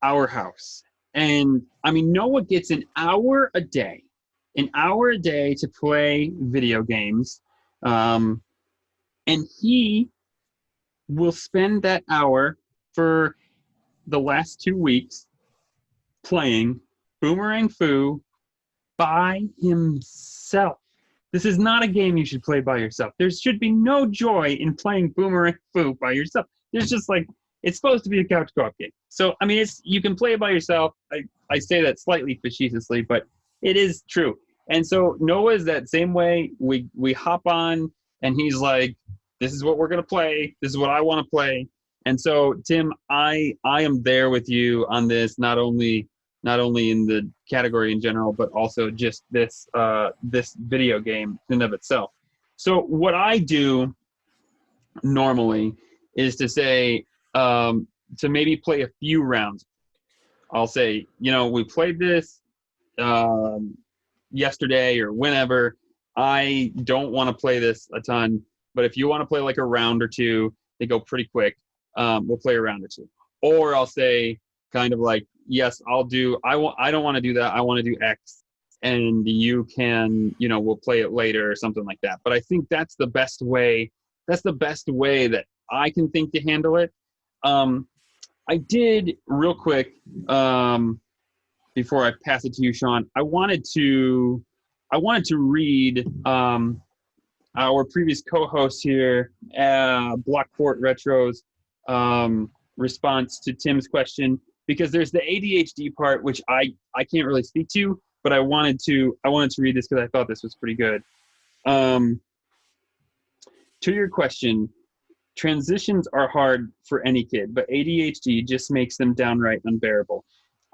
our house. And I mean, Noah gets an hour a day to play video games. And he will spend that hour for the last 2 weeks playing Boomerang Fu by himself. This is not a game you should play by yourself. There should be no joy in playing Boomerang Fu by yourself. There's just like, it's supposed to be a couch co-op game. So, I mean, you can play it by yourself. I say that slightly facetiously, but it is true. And so Noah's that same way. We hop on, and he's like, this is what we're going to play. This is what I want to play. And so, Tim, I am there with you on this, not only in the category in general, but also just this video game in and of itself. So what I do normally is to say, to maybe play a few rounds. I'll say, we played this yesterday or whenever. I don't want to play this a ton, but if you want to play like a round or two, they go pretty quick. We'll play a round or two. Or I'll say kind of like, yes, I don't want to do that. I want to do X, and you can, we'll play it later or something like that. But I think that's the best way. That's the best way that I can think to handle it. I did real quick, before I pass it to you, Sean, I wanted to read, our previous co-host here, Blockport Retro's, response to Tim's question, because there's the ADHD part, which I can't really speak to, but I wanted to read this because I thought this was pretty good. To your question, transitions are hard for any kid, but ADHD just makes them downright unbearable.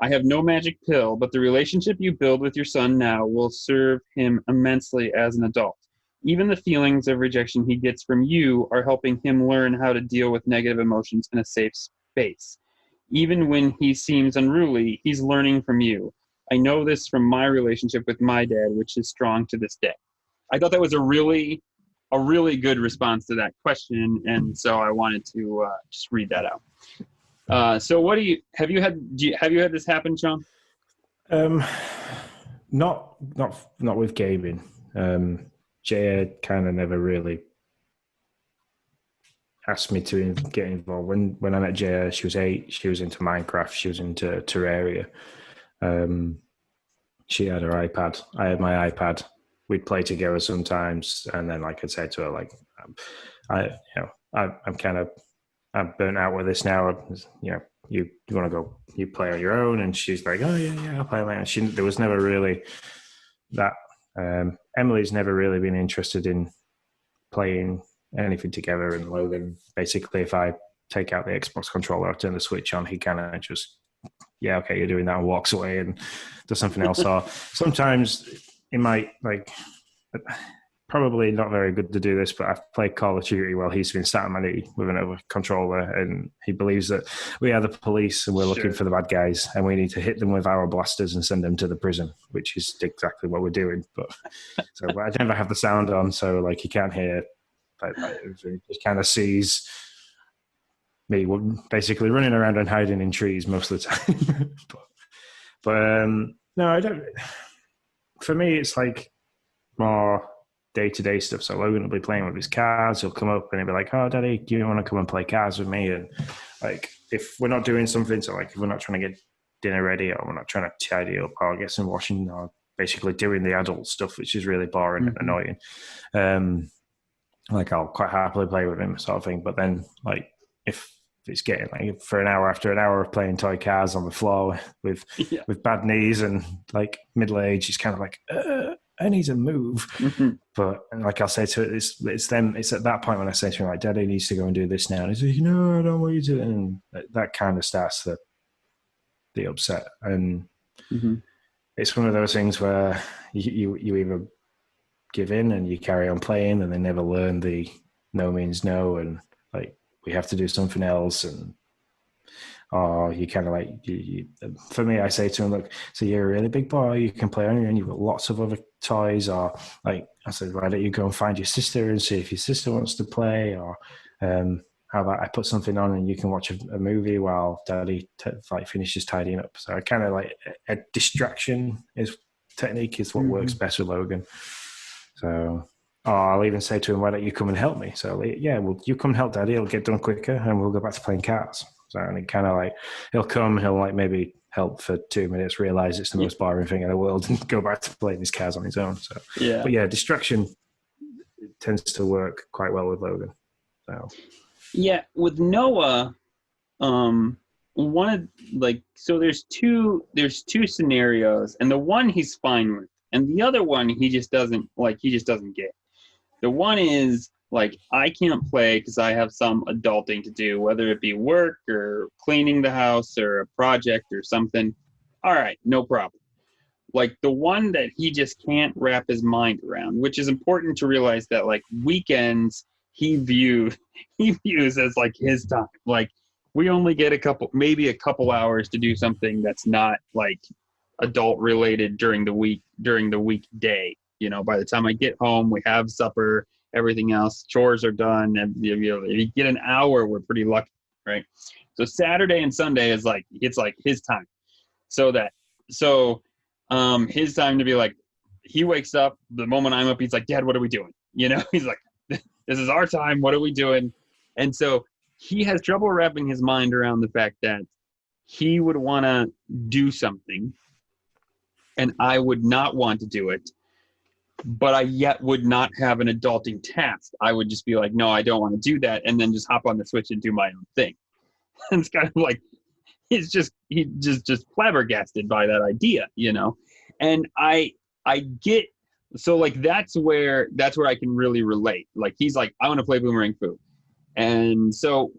I have no magic pill, but the relationship you build with your son now will serve him immensely as an adult. Even the feelings of rejection he gets from you are helping him learn how to deal with negative emotions in a safe space. Even when he seems unruly, he's learning from you. I know this from my relationship with my dad, which is strong to this day. I thought that was a really good response to that question, and so I wanted to just read that out. So, have you had this happen, Sean? Not with gaming. Jaya kind of never really asked me to get involved. When I met Jaya, she was 8. She was into Minecraft. She was into Terraria. She had her iPad. I had my iPad. We'd play together sometimes, and then like I'd say to her, like, I'm burnt out with this now. You want to go? You play on your own, and she's like, oh yeah, I'll play on. There was never really that. Emily's never really been interested in playing anything together, and Logan, basically, if I take out the Xbox controller, I turn the switch on, he kind of just, yeah, okay, you're doing that, and walks away and does something else. Or sometimes it might, like, probably not very good to do this, but I've played Call of Duty while he's been sat on my knee with another controller, and he believes that we are the police and we're looking for the bad guys, and we need to hit them with our blasters and send them to the prison, which is exactly what we're doing. But so I never have the sound on, so like he can't hear. But he just kind of sees me basically running around and hiding in trees most of the time. but no, I don't. For me, it's like more day-to-day stuff. So Logan will be playing with his cars. He'll come up and he'll be like, oh, Daddy, do you want to come and play cars with me? And like, if we're not doing something, so like if we're not trying to get dinner ready, or we're not trying to tidy up or get some washing, or basically doing the adult stuff, which is really boring and annoying. Like I'll quite happily play with him, sort of thing. But then like if it's getting like for an hour after an hour of playing toy cars on the floor with bad knees and like middle age, he's kind of like, I need to move. Mm-hmm. But like I'll say to it, it's at that point when I say to him, like, Daddy needs to go and do this now. And he's like, no, I don't want you to. And that kind of starts the upset. And it's one of those things where you either give in and you carry on playing, and they never learn the no means no, and like we have to do something else. And or you kind of like, for me, I say to him, look, so you're a really big boy, you can play on your own, you've got lots of other toys. Or like I said, why don't you go and find your sister and see if your sister wants to play? Or how about I put something on and you can watch a movie while Daddy finishes tidying up. So I kind of like a distraction technique is what works best with Logan. So, I'll even say to him, why don't you come and help me? So, yeah, well, you come and help Daddy. It'll get done quicker, and we'll go back to playing cards. So, and it kind of like, he'll like maybe help for 2 minutes, realize it's the most boring thing in the world, and go back to playing his cards on his own. So, Yeah. But yeah, distraction tends to work quite well with Logan. So, yeah, with Noah, there's two scenarios, and the one he's fine with, and the other one he just doesn't get. The one is like, I can't play because I have some adulting to do, whether it be work or cleaning the house or a project or something. All right, no problem. Like the one that he just can't wrap his mind around, which is important to realize that like weekends he views as like his time. Like we only get maybe a couple hours to do something that's not like adult related during the weekday. You know, by the time I get home, we have supper, everything else, chores are done, and if you get an hour, we're pretty lucky, right? So Saturday and Sunday is like it's like his time. So his time to be like, he wakes up the moment I'm up, he's like, Dad, what are we doing? You know, he's like, this is our time, what are we doing? And so he has trouble wrapping his mind around the fact that he would want to do something and I would not want to do it, but I yet would not have an adulting task. I would just be like, no, I don't want to do that, and then just hop on the Switch and do my own thing. And it's kind of like he's just flabbergasted by that idea, you know. And I get, so like that's where I can really relate. Like he's like, I want to play Boomerang Fu. And so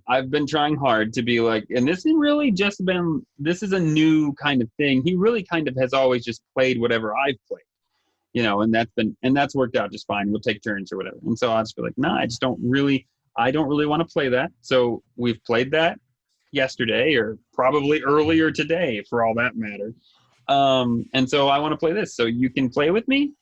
I've been trying hard to be like, and this is a new kind of thing. He really kind of has always just played whatever I've played, you know, and that's worked out just fine. We'll take turns or whatever. And so I'll just be like, nah, I don't really want to play that. So we've played that yesterday or probably earlier today for all that matter. And so I want to play this. So you can play with me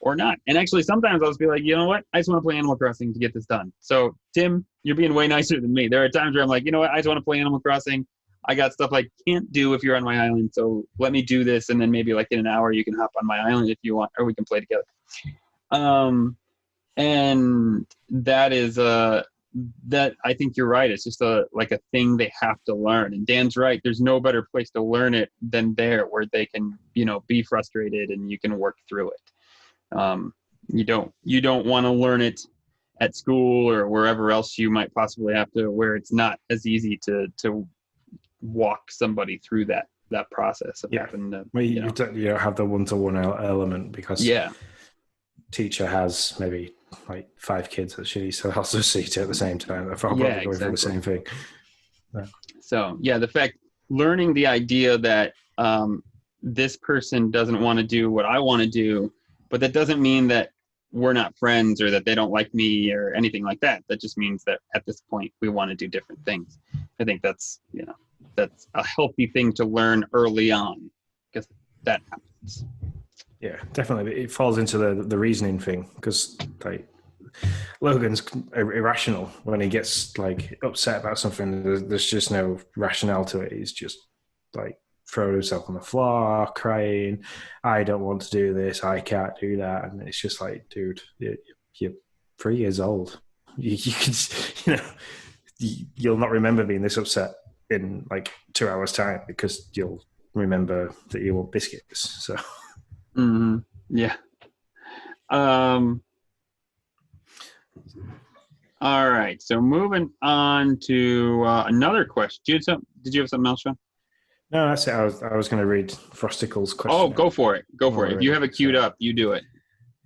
or not. And actually sometimes I'll just be like, you know what? I just want to play Animal Crossing to get this done. So Tim, you're being way nicer than me. There are times where I'm like, you know what? I just want to play Animal Crossing. I got stuff I can't do if you're on my island, so let me do this, and then maybe like in an hour you can hop on my island if you want, or we can play together. And that is that I think you're right. It's just like a thing they have to learn. And Dan's right. There's no better place to learn it than there, where they can, you know, be frustrated and you can work through it. You don't want to learn it at school or wherever else you might possibly have to, where it's not as easy to walk somebody through that process of having to, you don't have the one-to-one element, because teacher has maybe like 5 kids that she needs to also see to at the same time. They're probably going through the same thing. So the fact, learning the idea that this person doesn't want to do what I want to do, but that doesn't mean that we're not friends or that they don't like me or anything like that. That just means that at this point we want to do different things. I think that's a healthy thing to learn early on, because that happens. Yeah, definitely. It falls into the reasoning thing, because like Logan's irrational when he gets like upset about something. There's just no rationale to it. He's just like throwing himself on the floor, crying. I don't want to do this. I can't do that. And it's just like, dude, you're 3 years old. You can, you'll not remember being this upset in like 2 hours time, because you'll remember that you want biscuits. So yeah. All right, so moving on to another question. Did you have something else, Sean? No, that's it. I was going to read Frosticle's question. Oh, go for it. If you have it queued up, you do it.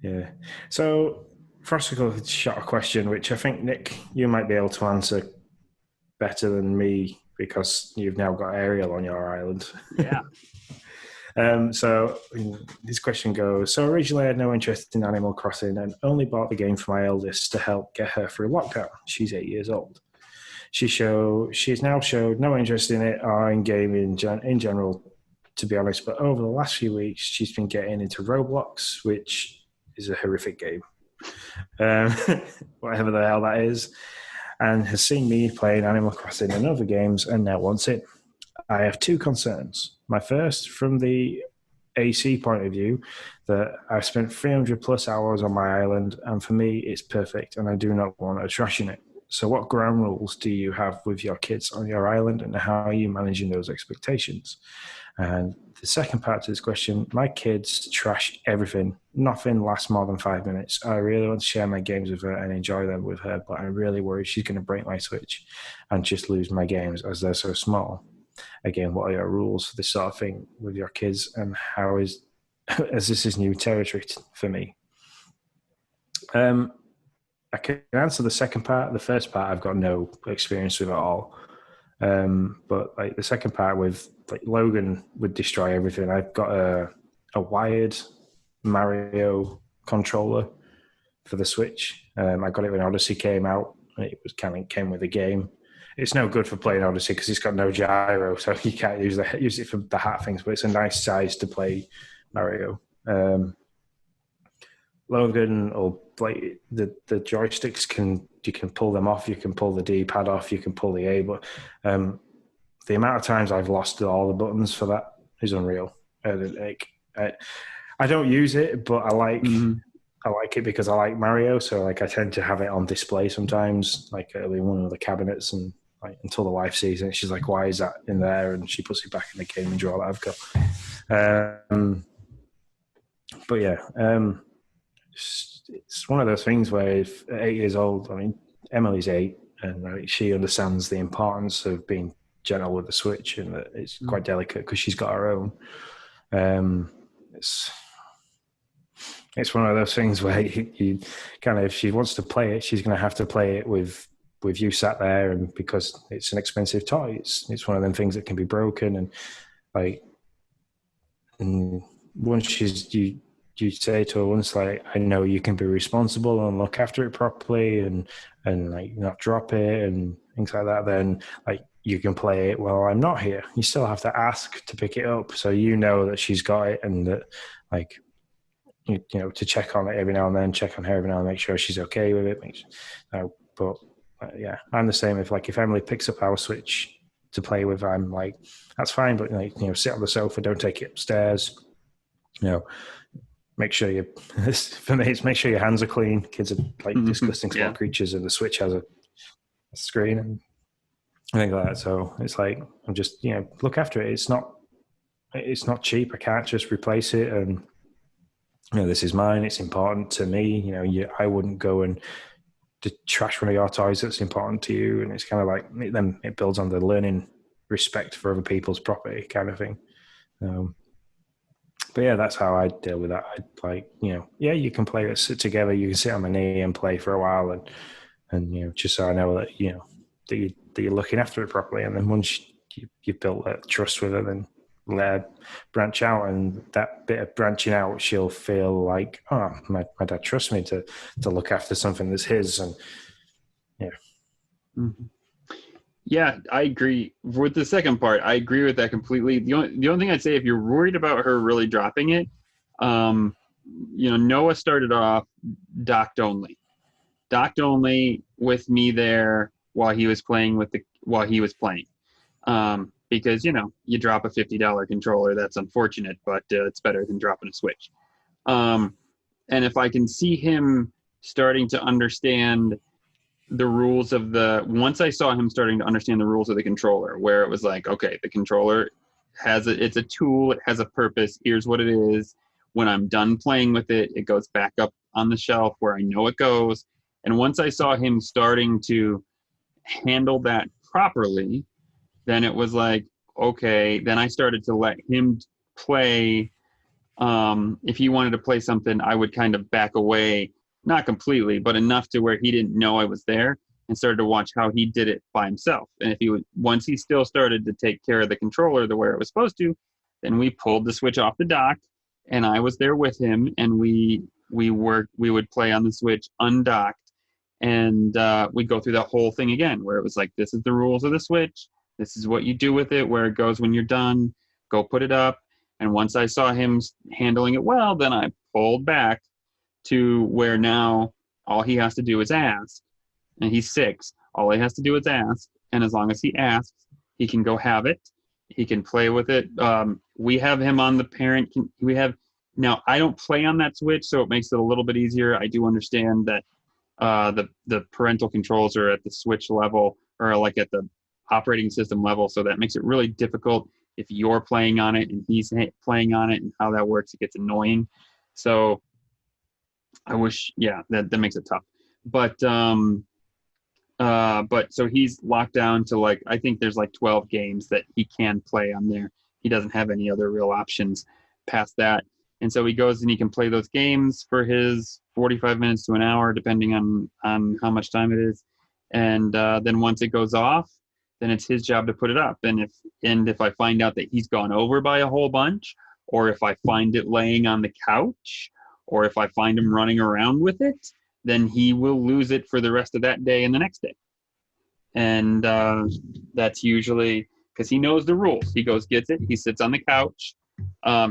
Yeah. So Frosticle shot a question which I think, Nick, you might be able to answer better than me, because you've now got Ariel on your island. Yeah. So this question goes, so originally I had no interest in Animal Crossing and only bought the game for my eldest to help get her through lockdown. She's 8 years old. She's now showed no interest in it or in gaming in general, to be honest, but over the last few weeks she's been getting into Roblox, which is a horrific game. Whatever the hell that is, and has seen me playing Animal Crossing and other games and now wants it. I have 2 concerns. My first, from the AC point of view, that I've spent 300 plus hours on my island, and for me it's perfect and I do not want to trash in it. So what ground rules do you have with your kids on your island, and how are you managing those expectations? And the second part to this question, my kids trash everything. Nothing lasts more than 5 minutes. I really want to share my games with her and enjoy them with her, but I really worry she's going to break my Switch and just lose my games as they're so small. Again, what are your rules for this sort of thing with your kids, and how is, as this is new territory for me? I can answer the second part. The first part, I've got no experience with at all. But like the second part with like Logan would destroy everything. I've got a wired Mario controller for the Switch. I got it when Odyssey came out. It was kind of came with the game. It's no good for playing Odyssey because it's got no gyro, so you can't use it for the hat things. But it's a nice size to play Mario. Logan or like the joysticks you can pull them off, you can pull the D-pad off, you can pull the A, but the amount of times I've lost all the buttons for that is unreal. I don't use it, but I like it because I like Mario, so like I tend to have it on display sometimes, like in one of the cabinets, and like until the wife sees it, she's like, "Why is that in there?" And she puts it back in the gaming drawer that I've got. But yeah. It's one of those things where if at 8 years old, I mean, Emily's 8, and she understands the importance of being gentle with the Switch, and that it's quite delicate because she's got her own. It's one of those things where you kind of, if she wants to play it, she's going to have to play it with you sat there, and because it's an expensive toy, it's one of them things that can be broken, and like, and once you say to her once, like, I know you can be responsible and look after it properly and like not drop it and things like that, then like you can play it while I'm not here. You still have to ask to pick it up, so you know that she's got it, and that like you know, to check on it every now and then, check on her every now and make sure she's okay with it. But yeah, I'm the same. If Emily picks up our Switch to play with, I'm like, that's fine, but like, you know, sit on the sofa, don't take it upstairs. You know, make sure for me, it's make sure your hands are clean. Kids are like disgusting small creatures, and the Switch has a screen and things like that. So it's like, I'm just, you know, look after it. It's not cheap. I can't just replace it. And, you know, this is mine. It's important to me. You know, I wouldn't go and to trash one of your toys that's important to you. And it's kind of like, then it builds on the learning respect for other people's property kind of thing. But yeah, that's how I deal with that. I like, you know, yeah, you can play it, sit together, you can sit on my knee and play for a while, and you know, just so I know that, you know, that you're looking after it properly. And then once you've built that trust with her, then let her branch out, and that bit of branching out, she'll feel like, oh, my dad trusts me to look after something that's his, and yeah. Mm-hmm. Yeah, I agree. With the second part, I agree with that completely. The only thing I'd say, if you're worried about her really dropping it, you know, Noah started off docked only with me there while he was playing because, you know, you drop a $50 controller, that's unfortunate, but it's better than dropping a Switch. And if I can see him starting to understand the rules of once I saw him starting to understand the rules of the controller, where it was like, okay, the controller it's a tool, it has a purpose, here's what it is. When I'm done playing with it, it goes back up on the shelf where I know it goes. And once I saw him starting to handle that properly, then it was like, okay, then I started to let him play. If he wanted to play something, I would kind of back away, not completely, but enough to where he didn't know I was there, and started to watch how he did it by himself. And once he still started to take care of the controller the way it was supposed to, then we pulled the Switch off the dock, and I was there with him, and we would play on the Switch undocked, and we'd go through that whole thing again, where it was like, this is the rules of the Switch, this is what you do with it, where it goes when you're done, go put it up. And once I saw him handling it well, then I pulled back to where now all he has to do is ask. And he's 6. All he has to do is ask. And as long as he asks, he can go have it. He can play with it. We have him on the parent. Now, I don't play on that Switch, so it makes it a little bit easier. I do understand that the parental controls are at the Switch level or like at the operating system level, so that makes it really difficult if you're playing on it and he's playing on it, and how that works, it gets annoying. So I wish, yeah, that makes it tough. But so he's locked down to like, I think there's like 12 games that he can play on there. He doesn't have any other real options past that. And so he goes and he can play those games for his 45 minutes to an hour, depending on how much time it is. And then once it goes off, then it's his job to put it up. And if I find out that he's gone over by a whole bunch, or if I find it laying on the couch, or if I find him running around with it, then he will lose it for the rest of that day and the next day. And that's usually because he knows the rules. He goes, gets it, he sits on the couch,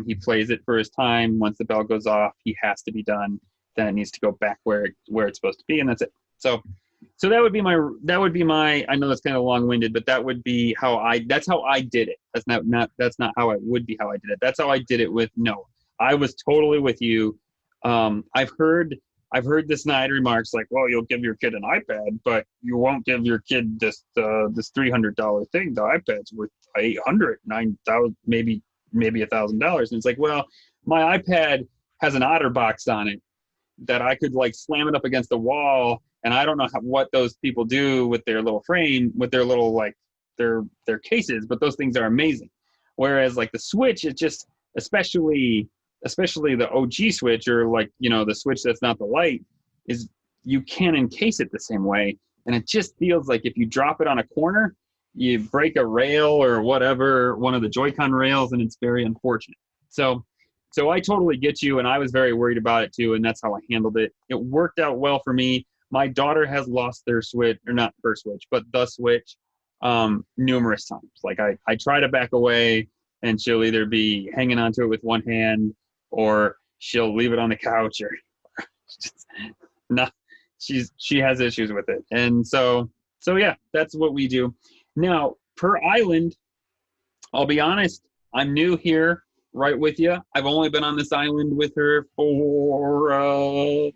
he plays it for his time. Once the bell goes off, he has to be done. Then it needs to go back where it's supposed to be, and that's it. So that would be my, I know that's kind of long-winded, but that's how I did it. That's not how it would be how I did it. That's how I did it with Noah. I was totally with you. I've heard the snide remarks like, well, you'll give your kid an iPad, but you won't give your kid this $300 thing. The iPad's worth $800, $9,000, maybe $1,000. And it's like, well, my iPad has an OtterBox on it that I could like slam it up against the wall. And I don't know what those people do with their little frame, with their little like their cases, but those things are amazing. Whereas like the Switch, it just, especially the OG Switch, or like, the Switch that's not the Lite, is you can't encase it the same way. And it just feels like if you drop it on a corner, you break a rail or whatever, one of the Joy-Con rails, and it's very unfortunate. So I totally get you, and I was very worried about it too, and that's how I handled it. It worked out well for me. My daughter has lost their Switch, or not her Switch, but the Switch, numerous times. Like I try to back away, and she'll either be hanging onto it with one hand, or she'll leave it on the couch, or just not. She has issues with it, and so yeah, that's what we do. Now, per island, I'll be honest, I'm new here, right with you. I've only been on this island with her for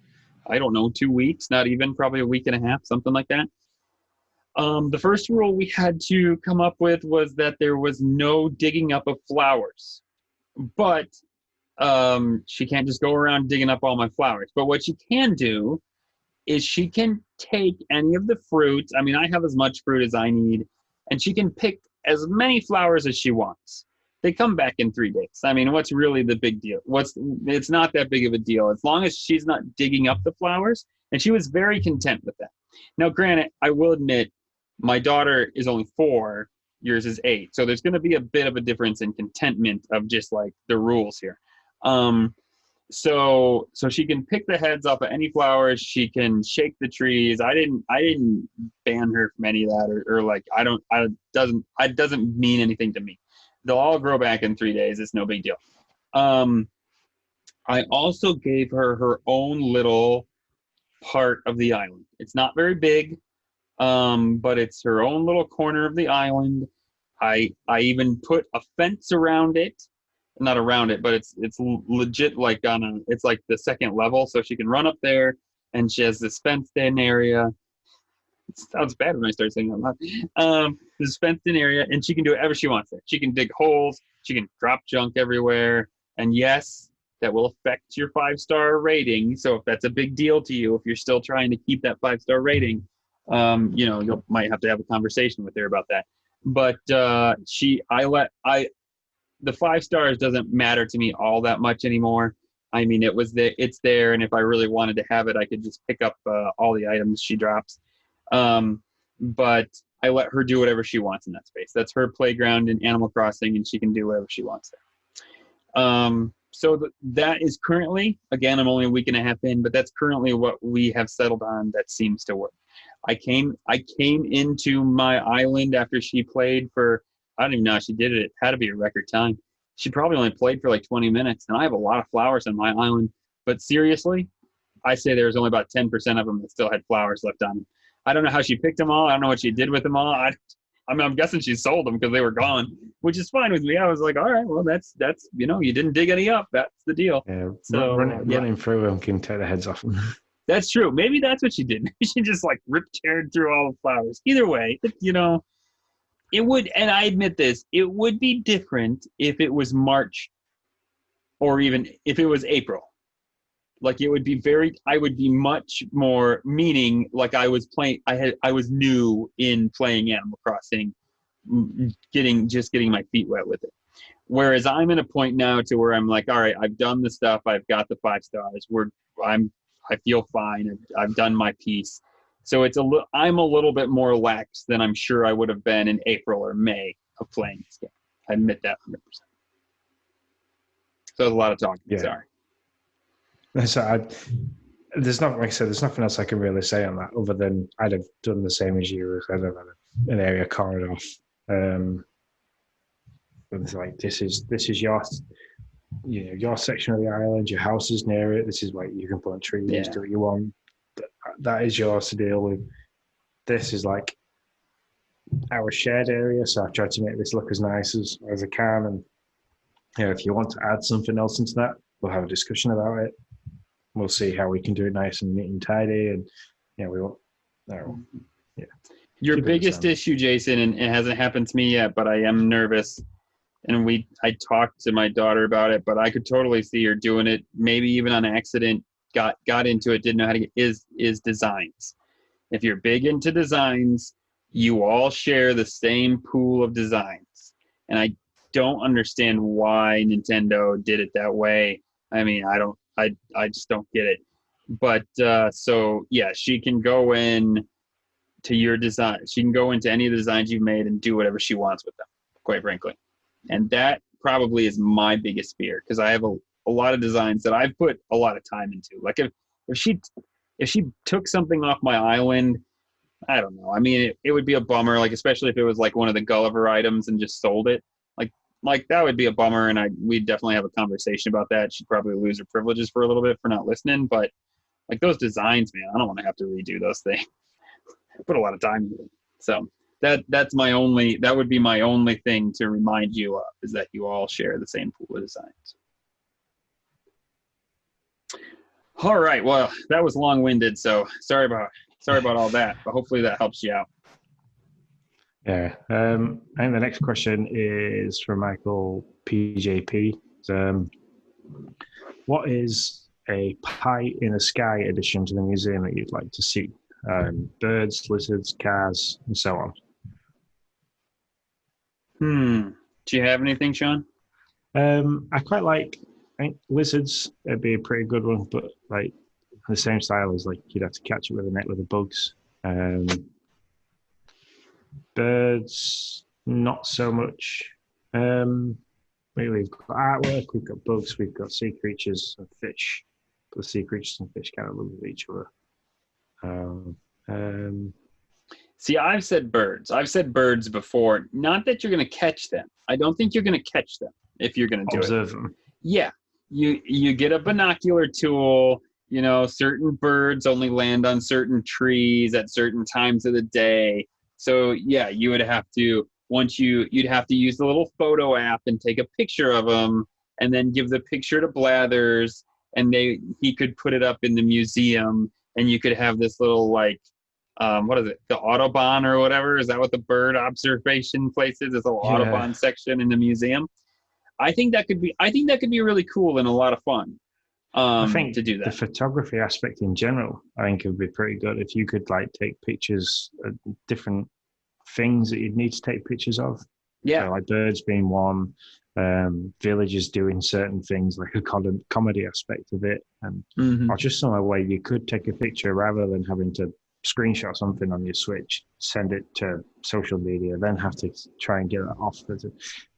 I don't know, 2 weeks, not even, probably a week and a half, something like that. The first rule we had to come up with was that there was no digging up of flowers, but she can't just go around digging up all my flowers. But what she can do is she can take any of the fruits. I mean, I have as much fruit as I need, and she can pick as many flowers as she wants. They come back in 3 days. I mean, what's really the big deal? It's not that big of a deal as long as she's not digging up the flowers. And she was very content with that. Now, granted, I will admit, my daughter is only 4, yours is 8. So there's going to be a bit of a difference in contentment of just like the rules here. So she can pick the heads off of any flowers. She can shake the trees. I didn't ban her from any of that, or like, it doesn't mean anything to me. They'll all grow back in 3 days. It's no big deal. I also gave her own little part of the island. It's not very big, but it's her own little corner of the island. I even put a fence around it. Not around it, but it's legit like it's like the second level, so she can run up there, and she has this fenced-in area. It sounds bad when I start saying that. This fenced-in area, and she can do whatever she wants there. She can dig holes. She can drop junk everywhere. And yes, that will affect your 5-star rating. So if that's a big deal to you, if you're still trying to keep that 5-star rating, you might have to have a conversation with her about that. But the 5 stars doesn't matter to me all that much anymore. I mean, it's there, and if I really wanted to have it, I could just pick up all the items she drops. But I let her do whatever she wants in that space. That's her playground in Animal Crossing, and she can do whatever she wants there. So that is currently, again, I'm only a week and a half in, but that's currently what we have settled on that seems to work. I came into my island after she played for, I don't even know how she did it. It had to be a record time. She probably only played for like 20 minutes, and I have a lot of flowers on my island. But seriously, I say there was only about 10% of them that still had flowers left on them. I don't know how she picked them all. I don't know what she did with them all. I'm guessing she sold them because they were gone, which is fine with me. I was like, all right, well, that's you didn't dig any up. That's the deal. Yeah, so running through them can take the heads off them. That's true. Maybe that's what she did. Maybe she just like teared through all the flowers. Either way, it would, and I admit this, it would be different if it was March or even if it was April. Like it would be I would be much more, meaning like I was new in playing Animal Crossing, getting my feet wet with it. Whereas I'm at a point now to where I'm like, all right, I've done the stuff. I've got the 5 stars. I feel fine. I've done my piece. So I'm a little bit more lax than I'm sure I would have been in April or May of playing this game. I admit that 100%. So there's a lot of talking. Yeah. Sorry. So there's nothing else I can really say on that other than I'd have done the same as you. I'd have had an area cornered off. It's like this is your section of the island. Your house is near it. This is where you can plant trees, do what you want. That is yours to deal with. This is like our shared area, so I've tried to make this look as nice as I can. And if you want to add something else into that, we'll have a discussion about it. We'll see how we can do it nice and neat and tidy. And we won't. Your biggest issue, Jason, and it hasn't happened to me yet, but I am nervous. And I talked to my daughter about it, but I could totally see her doing it, maybe even on accident, got into it, didn't know how to get, is designs. If you're big into designs, you all share the same pool of designs. And I don't understand why Nintendo did it that way. I mean, I just don't get it. But so yeah, she can go in to your design. She can go into any of the designs you've made and do whatever she wants with them, quite frankly. And that probably is my biggest fear, because I have a lot of designs that I've put a lot of time into. Like if she took something off my island, I don't know. I mean, it would be a bummer, like especially if it was like one of the Gulliver items and just sold it. Like that would be a bummer, and we'd definitely have a conversation about that. She'd probably lose her privileges for a little bit for not listening. But like those designs, man, I don't want to have to redo those things. I put a lot of time into it. So that would be my only thing to remind you of, is that you all share the same pool of designs. All right, well, that was long-winded, so sorry about all that, but hopefully that helps you out. Yeah, I think the next question is from Michael PJP. What is a pie in the sky addition to the museum that you'd like to see? Birds, lizards, cars, and so on. Do you have anything, Sean? I quite like, I think lizards, it'd be a pretty good one, but like the same style as like you'd have to catch it with a net with the bugs. Birds, not so much. We've got artwork, we've got bugs, we've got sea creatures and fish. But the sea creatures and fish kind of live with each other. See, I've said birds. I've said birds before. Not that you're going to catch them. I don't think you're going to catch them if you're going to do Observe it. them. Yeah. You get a binocular tool. Certain birds only land on certain trees at certain times of the day. So yeah, you would have to, you'd have to use the little photo app and take a picture of them and then give the picture to Blathers, and he could put it up in the museum, and you could have this little like, what is it? The Audubon or whatever? Is that what the bird observation place is? This little Audubon section in the museum. I think that could be really cool and a lot of fun. I think to do that. The photography aspect in general, I think it would be pretty good if you could like take pictures of different things that you'd need to take pictures of. Yeah. So, like birds being one, villages doing certain things, like a comedy aspect of it, and or just somewhere where you could take a picture rather than having to screenshot something on your Switch, send it to social media, then have to try and get it off.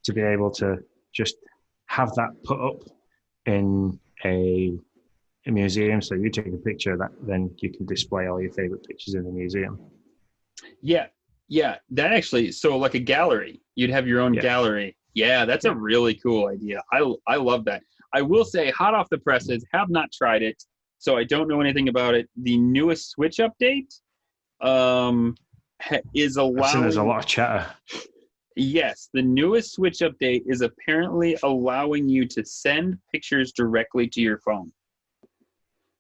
To be able to just have that put up in a museum, so you take a picture of that, then you can display all your favorite pictures in the museum. Yeah, that actually, so like a gallery, you'd have your own gallery. Yeah, that's a really cool idea. I love that. I will say, hot off the presses, have not tried it, so I don't know anything about it. The newest Switch update is allowing... I've seen there's a lot of chatter. Yes, the newest Switch update is apparently allowing you to send pictures directly to your phone.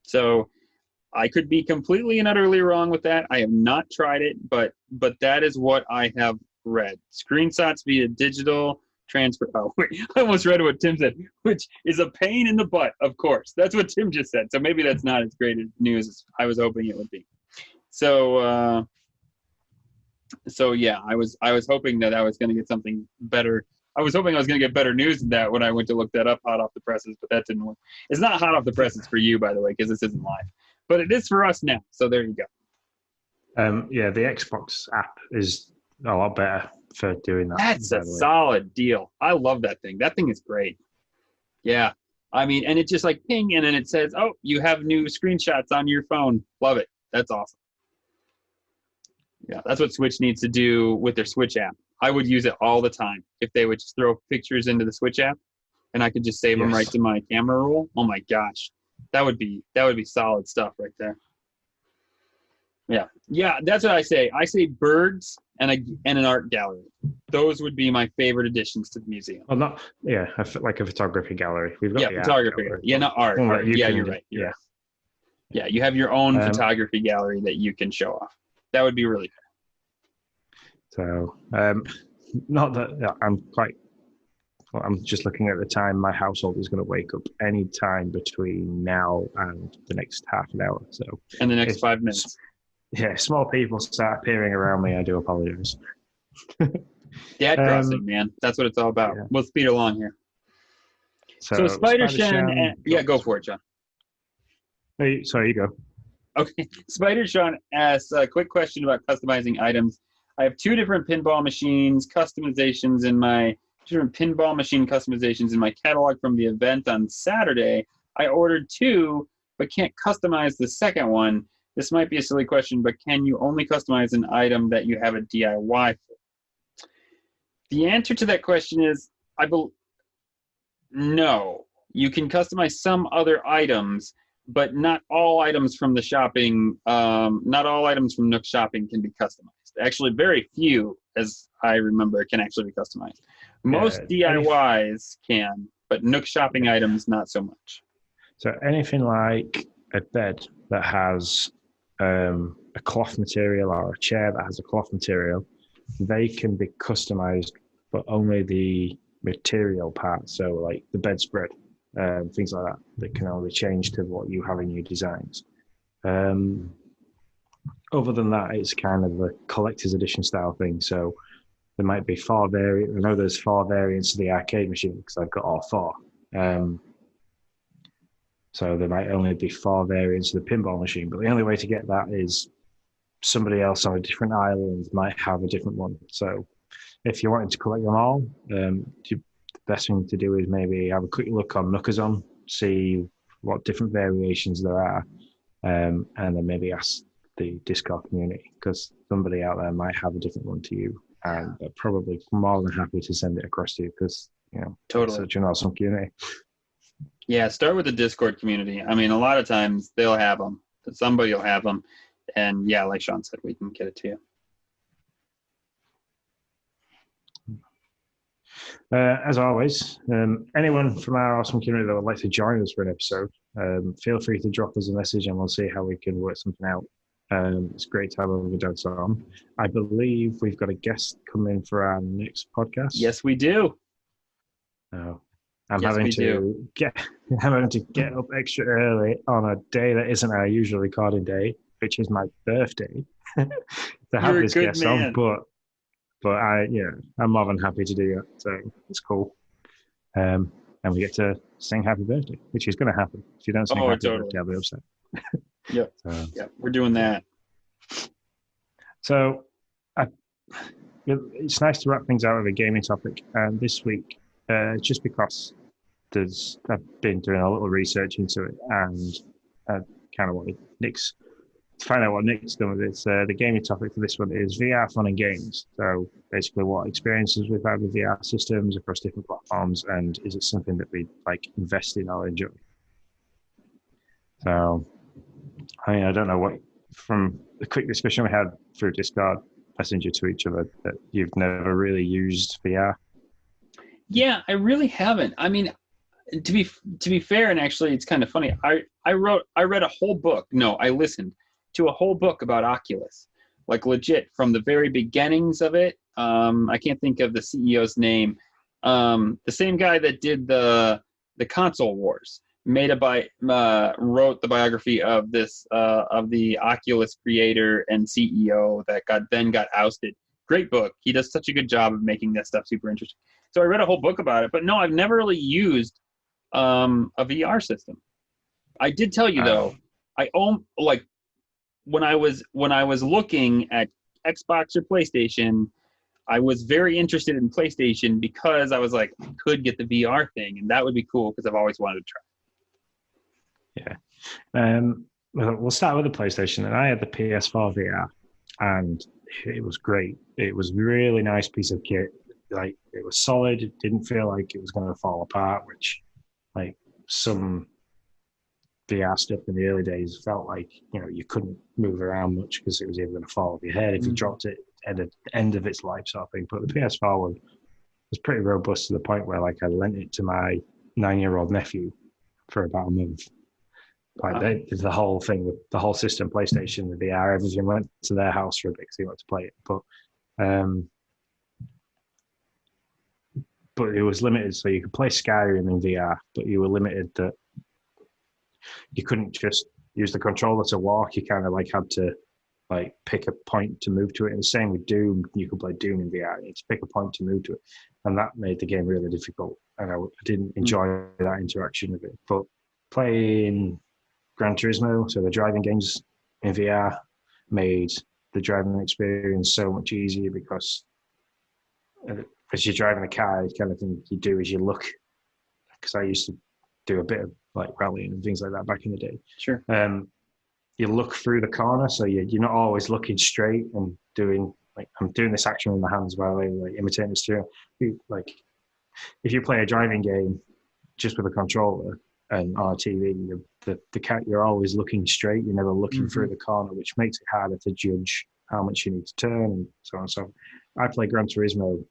So I could be completely and utterly wrong with that. I have not tried it, but that is what I have read. Screenshots via digital transfer. Oh, wait, I almost read what Tim said, which is a pain in the butt, of course. That's what Tim just said. So maybe that's not as great news as I was hoping it would be. So yeah, I was hoping that I was going to get something better. I was hoping I was going to get better news than that when I went to look that up hot off the presses, but that didn't work. It's not hot off the presses for you, by the way, because this isn't live. But it is for us now, so there you go. Yeah, the Xbox app is a lot better for doing that. That's a solid deal. I love that thing. That thing is great. Yeah. I mean, and it just like ping, and then it says, oh, you have new screenshots on your phone. Love it. That's awesome. Yeah, that's what Switch needs to do with their Switch app. I would use it all the time if they would just throw pictures into the Switch app, and I could just save them right to my camera roll. Oh my gosh, that would be solid stuff right there. Yeah, that's what I say. I say birds and an art gallery. Those would be my favorite additions to the museum. Well, like a photography gallery. We've got photography gallery. Yeah, not art. Yeah, you're right. Yeah, you have your own photography gallery that you can show off. That would be really cool. So, not that I'm just looking at the time. My household is going to wake up any time between now and the next half an hour. So, and the next 5 minutes. Yeah, small people start appearing around me. I do apologize. Dad crossing, man. That's what it's all about. Yeah. We'll speed along here. So Spider Shan, go for it, John. Hey, sorry, you go. Okay. Spider Sean asks a quick question about customizing items. I have two different pinball machine customizations in my catalog from the event on Saturday. I ordered two, but can't customize the second one. This might be a silly question, but can you only customize an item that you have a DIY for? The answer to that question is, no. You can customize some other items, but not all items from the shopping, not all items from Nook Shopping can be customized. Actually, very few, as I remember, can actually be customized. Most DIYs can, but Nook Shopping items, not so much. So anything like a bed that has a cloth material or a chair that has a cloth material, they can be customized, but only the material part. So like the bedspread. Things like that can only change to what you have in your designs. Other than that, it's kind of a collector's edition style thing. So there might be I know there's 4 variants of the arcade machine because I've got all 4. So there might only be 4 variants of the pinball machine, but the only way to get that is somebody else on a different island might have a different one. So if you're wanting to collect them all, the best thing to do is maybe have a quick look on Nookazon, see what different variations there are, and then maybe ask the Discord community, because somebody out there might have a different one to you, and they're probably more than happy to send it across to you, because totally, it's such an awesome community. Yeah, start with the Discord community. I mean, a lot of times they'll have them. Somebody will have them, and yeah, like Sean said, we can get it to you. As always, anyone from our awesome community that would like to join us for an episode, feel free to drop us a message and we'll see how we can work something out. It's great to have other dads on. I believe we've got a guest coming for our next podcast. Yes, we do. I'm having to get up extra early on a day that isn't our usual recording day, which is my birthday, to have this guest on. But I'm more than happy to do that. So it's cool. And we get to sing happy birthday, which is going to happen. If you don't sing happy birthday, I'll be upset. Yep. We're doing that. So it's nice to wrap things out with a gaming topic. And this week, just because I've been doing a little research into it, and I kind of wanted to find out what Nick's done with it. The gaming topic for this one is VR fun and games. So basically what experiences we've had with VR systems across different platforms, and is it something that we invest in or enjoy? So, I don't know what, from the quick discussion we had through Discord Messenger to each other, that you've never really used VR. Yeah, I really haven't. I mean, to be fair, and actually it's kind of funny, I read a whole book. No, I listened to a whole book about Oculus, like legit from the very beginnings of it. I can't think of the CEO's name. The same guy that did the console wars wrote the biography of the Oculus creator and CEO that got ousted. Great book. He does such a good job of making this stuff super interesting. So I read a whole book about it, but no, I've never really used a VR system. I did tell you though, I own like when I was looking at Xbox or PlayStation, I was very interested in PlayStation because I was like, I could get the VR thing, and that would be cool because I've always wanted to try. Yeah. We'll start with the PlayStation, and I had the PS4 VR, and it was great. It was a really nice piece of kit. Like, it was solid. It didn't feel like it was going to fall apart, which, like, some VR stuff in the early days felt like, you couldn't move around much because it was either going to fall off your head if you dropped it at the end of its life, sort of thing. But the PS4 was pretty robust to the point where, like, I lent it to my 9-year-old nephew for about a month. Like, the whole thing with the whole system, PlayStation, the VR, everything went to their house for a bit because he wanted to play it. But it was limited, so you could play Skyrim in VR, but you were limited that you couldn't just use the controller to walk. You kind of like had to like pick a point to move to it. And the same with Doom, you could play Doom in VR. You had to pick a point to move to it, and that made the game really difficult. And I didn't enjoy that interaction with it. But playing Gran Turismo, so the driving games in VR, made the driving experience so much easier because as you're driving a car, the kind of thing you do is you look, because I used to do a bit of like rallying and things like that back in the day. Sure. You look through the corner, so you're not always looking straight and doing, like, I'm doing this action with my hands while I like imitating the steering. Like, if you play a driving game just with a controller and on a TV, you're always looking straight. You're never looking through the corner, which makes it harder to judge how much you need to turn and so on. So I play Gran Turismo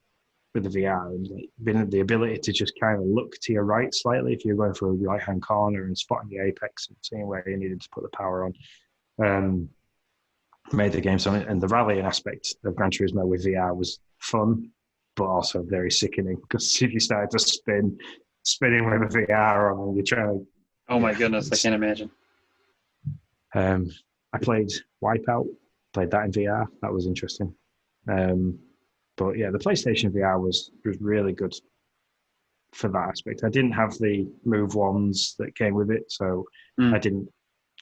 with the VR, and like, the ability to just kind of look to your right slightly if you're going for a right-hand corner and spotting the apex and seeing where you needed to put the power on, made the game something. And the rallying aspect of Gran Turismo with VR was fun, but also very sickening because if you started to spinning with a VR on, and you're trying to... Oh my goodness, I can't imagine. I played Wipeout, played that in VR. That was interesting. But yeah, the PlayStation VR was really good for that aspect. I didn't have the Move ones that came with it, so I didn't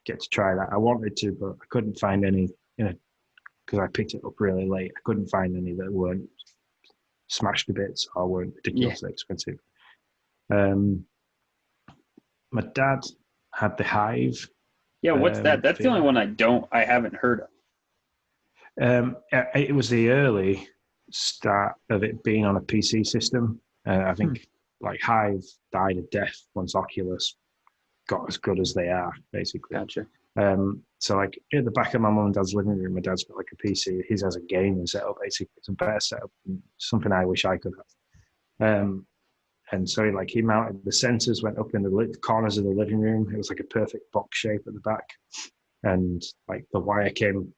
get to try that. I wanted to, but I couldn't find any, because I picked it up really late. I couldn't find any that weren't smashed to bits or weren't ridiculously expensive. My dad had the Hive. Yeah, what's that? That's the only one I haven't heard of. It was the early start of it being on a PC system. I think like Hive died a death once Oculus got as good as they are, basically. Gotcha. So like at the back of my mum and dad's living room, my dad's got like a PC. His has a gaming setup, basically. It's a better setup, something I wish I could have. And so like he mounted the sensors, went up in the corners of the living room. It was like a perfect box shape at the back, and like the wire came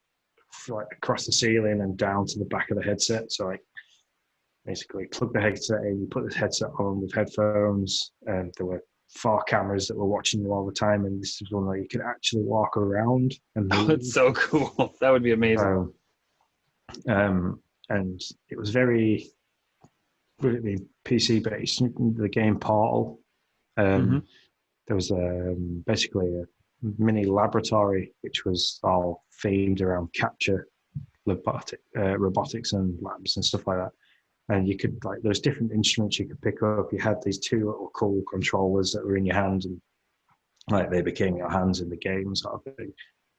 like across the ceiling and down to the back of the headset. So like basically plug the headset in, you put the headset on with headphones, and there were 4 cameras that were watching you all the time, and this is one where you could actually walk around and move. Oh, that's so cool. That would be amazing. And it was very really PC based. The game Portal, there was basically a mini laboratory which was all themed around capture robotics and labs and stuff like that. And you could like, there's different instruments you could pick up. You had these 2 little cool controllers that were in your hands, and like they became your hands in the game sort of thing.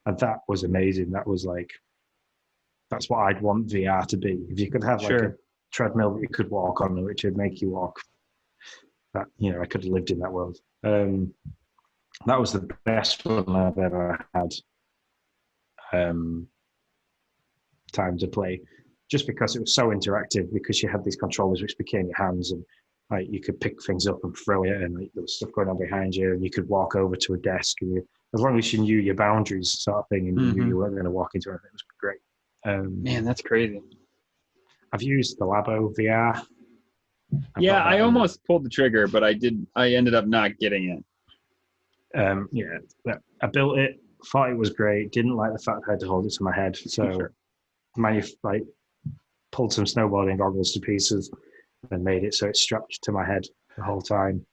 And that was amazing. That was like, that's what I'd want VR to be. If you could have like a treadmill that you could walk on, which would make you walk, that, I could have lived in that world. That was the best one I've ever had time to play, just because it was so interactive, because you had these controllers which became your hands, and like you could pick things up and throw it, and like, there was stuff going on behind you, and you could walk over to a desk and you as long as you knew your boundaries, sort of thing, and you knew Mm-hmm. you weren't going to walk into anything, it was great. Man, that's crazy. I've used the Labo VR. I've Yeah, got I that in the almost pulled the trigger, but I ended up not getting it. yeah. I built it, thought it was great. Didn't like the fact I had to hold it to my head, so Sure. like pulled some snowboarding goggles to pieces and made it so it's strapped to my head the whole time.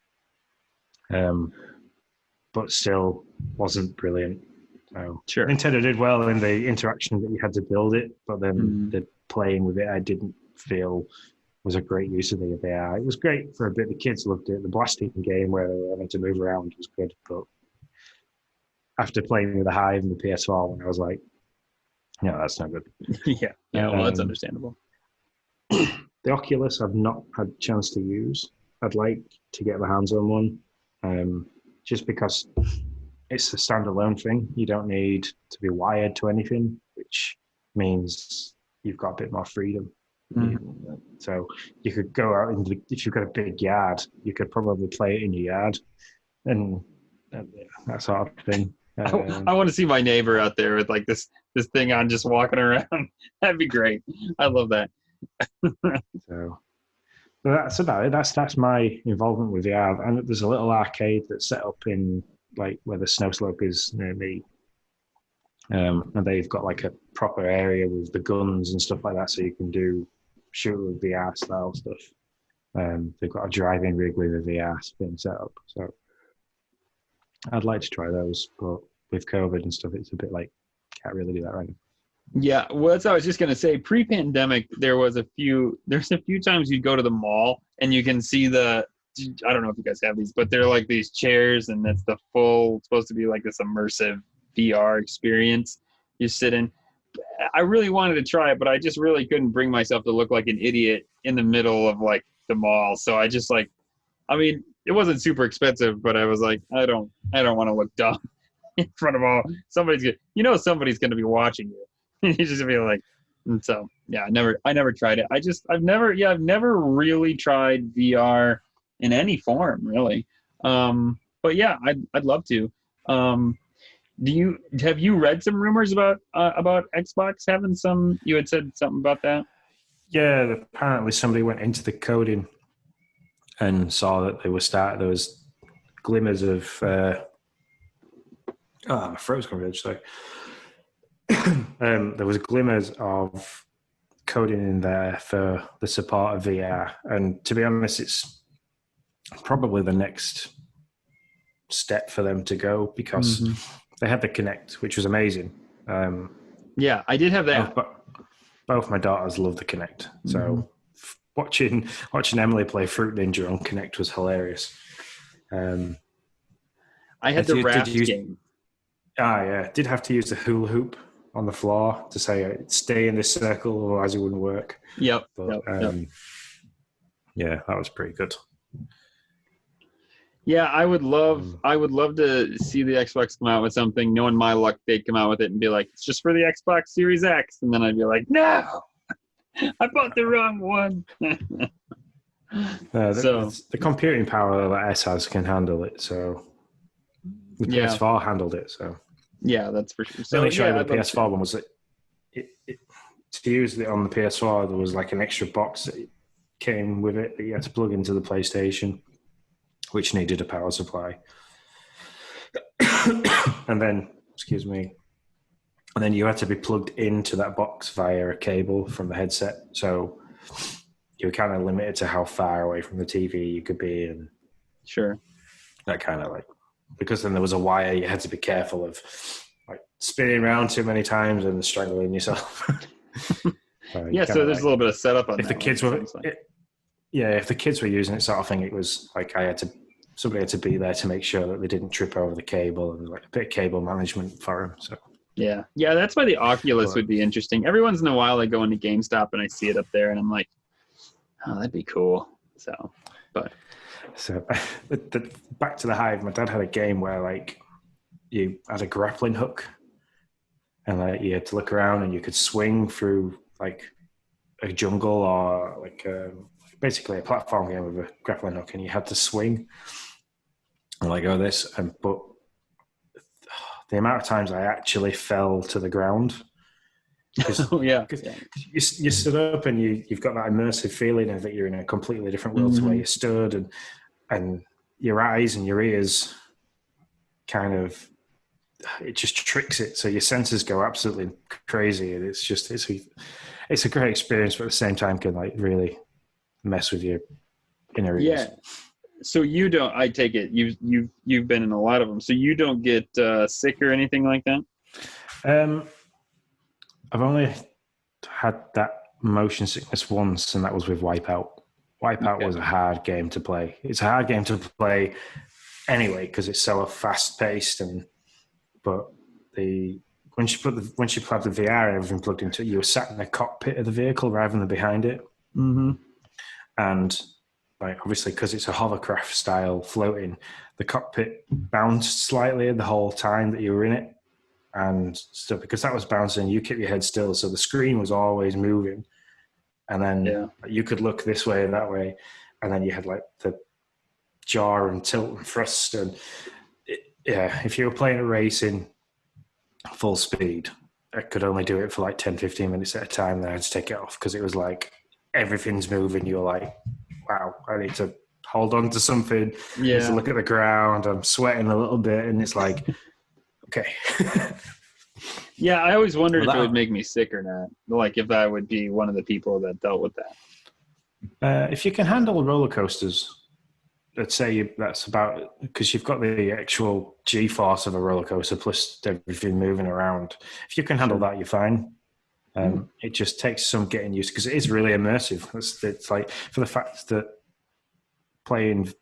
But still wasn't brilliant. So Sure. Nintendo did well in the interaction that you had to build it, but then Mm. the playing with it, I didn't feel was a great use of the VR. It was great for a bit. The kids loved it. The blasting game where they were having to move around was good, but after playing with the Hive and the PS4, when I was like, no, that's not good. Yeah. Yeah. Well, that's understandable. The Oculus I've not had a chance to use. I'd like to get my hands on one, just because it's a standalone thing. You don't need to be wired to anything, which means you've got a bit more freedom. Mm. So you could go out into if you've got a big yard, you could probably play it in your yard, and that sort of thing. I want to see my neighbor out there with like this thing on, just walking around. That'd be great. I love that. So that's about it. That's my involvement with VR. And there's a little arcade that's set up in like where the snow slope is near me. And they've got like a proper area with the guns and stuff like that, so you can do shoot with VR style stuff. They've got a driving rig with a VR thing set up. So I'd like to try those, but with COVID and stuff, it's a bit like can't really do that right now. Yeah, well, that's what I was just gonna say. Pre-pandemic, there's a few times you'd go to the mall and you can see I don't know if you guys have these, but they're like these chairs, and that's supposed to be like this immersive VR experience you sit in. I really wanted to try it, but I just really couldn't bring myself to look like an idiot in the middle of like the mall. So I just like, I mean, it wasn't super expensive, but I was like, I don't want to look dumb in front of somebody's going to be watching you. You just feel like, and so yeah, I never tried it. I've never really tried VR in any form really. But yeah, I'd love to. Have you read some rumors about Xbox having some? You had said something about that. Yeah, apparently somebody went into the coding and saw that there was glimmers of my throat's going red, sorry. There was glimmers of coding in there for the support of VR, and to be honest, it's probably the next step for them to go because they had the Kinect, which was amazing. Yeah, I did have that. Both my daughters love the Kinect, so watching Emily play Fruit Ninja on Kinect was hilarious. I had the Raft game. Yeah, did have to use the hula hoop on the floor to say stay in this circle, otherwise it wouldn't work. Yep. But, yeah, that was pretty good. Yeah, I would love to see the Xbox come out with something. Knowing my luck, they'd come out with it and be like, "It's just for the Xbox Series X," and then I'd be like, "No, I bought the wrong one." The computing power that S has can handle it. So the PS4 handled it. So yeah, that's for sure. So the only shame with the PS4 one was that to use it on the PS4, there was like an extra box that came with it that you had to plug into the PlayStation, which needed a power supply. And then you had to be plugged into that box via a cable from the headset. So you were kind of limited to how far away from the TV you could be. And sure. That kind of like, because then there was a wire, you had to be careful of like spinning around too many times and strangling yourself. So there's a little bit of setup on if that. If the kids were using it sort of thing, it was like somebody had to be there to make sure that they didn't trip over the cable and like a bit of cable management for them. So yeah, that's why the Oculus would be interesting. Every once in a while I go into GameStop and I see it up there and I'm like, oh, that'd be cool. So back to the Hive, my dad had a game where like you had a grappling hook and like you had to look around and you could swing through like a jungle or like basically a platform game with a grappling hook, and you had to swing and like this, but the amount of times I actually fell to the ground. Oh yeah. You stood up and you've got that immersive feeling of that you're in a completely different world to where you stood, and your eyes and your ears kind of, it just tricks it. So your senses go absolutely crazy, and it's a great experience, but at the same time can like really mess with your inner ears. Yeah. So you don't, I take it you've been in a lot of them, so you don't get sick or anything like that? I've only had that motion sickness once, and that was with Wipeout. Wipeout was a hard game to play. It's a hard game to play anyway because it's so fast paced, but once you plug the VR and everything plugged into it, you were sat in the cockpit of the vehicle rather than behind it. And like obviously because it's a hovercraft style floating, the cockpit bounced slightly the whole time that you were in it. And so because that was bouncing, you kept your head still, so the screen was always moving, and then you could look this way and that way, and then you had like the jar and tilt and thrust, and if you were playing a racing full speed, I could only do it for like 10-15 minutes at a time, then I'd just take it off because it was like everything's moving. You're like, wow, I need to hold on to something. I need to look at the ground. I'm sweating a little bit, and it's like, okay. Yeah, I always wondered if it would make me sick or not. Like if I would be one of the people that dealt with that. If you can handle roller coasters, let's say that's about, because you've got the actual G-force of a roller coaster plus everything moving around. If you can handle that, you're fine. It just takes some getting used to, because it is really immersive. It's like, for the fact that playing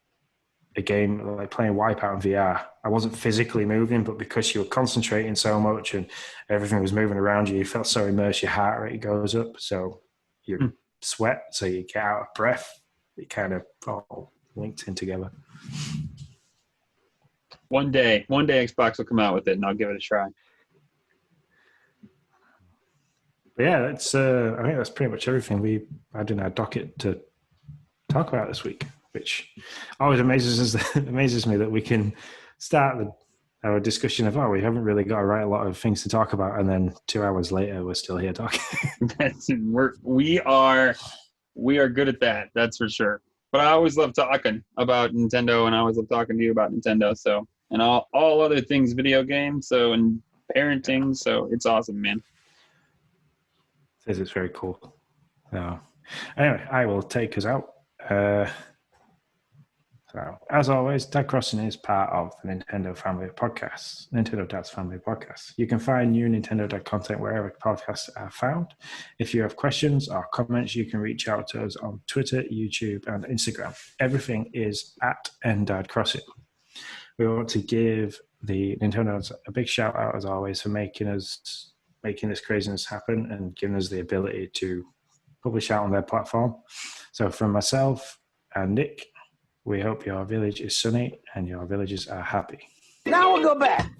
a game like playing Wipeout in VR, I wasn't physically moving, but because you were concentrating so much and everything was moving around you, you felt so immersed, your heart rate goes up, so you sweat, so you get out of breath. It kind of all linked in together. One day Xbox will come out with it, and I'll give it a try. But yeah, that's I think that's pretty much everything we had in our docket to talk about this week, which always amazes me that we can start our discussion of, we haven't really got to write a lot of things to talk about, and then 2 hours later we're still here talking. We are good at that, that's for sure. But I always love talking about Nintendo, and I always love talking to you about Nintendo. So, and all other things, video games, so, and parenting. So it's awesome, man. It's very cool. So anyway, I will take us out. So, as always, Dad Crossing is part of the Nintendo Family of Podcasts, Nintendo Dad's Family of Podcasts. You can find new Nintendo Dad content wherever podcasts are found. If you have questions or comments, you can reach out to us on Twitter, YouTube, and Instagram. Everything is at @NDadCrossing. We want to give the Nintendo Dads a big shout out, as always, for making this craziness happen and giving us the ability to publish out on their platform. So, from myself and Nick, we hope your village is sunny and your villagers are happy. Now we'll go back.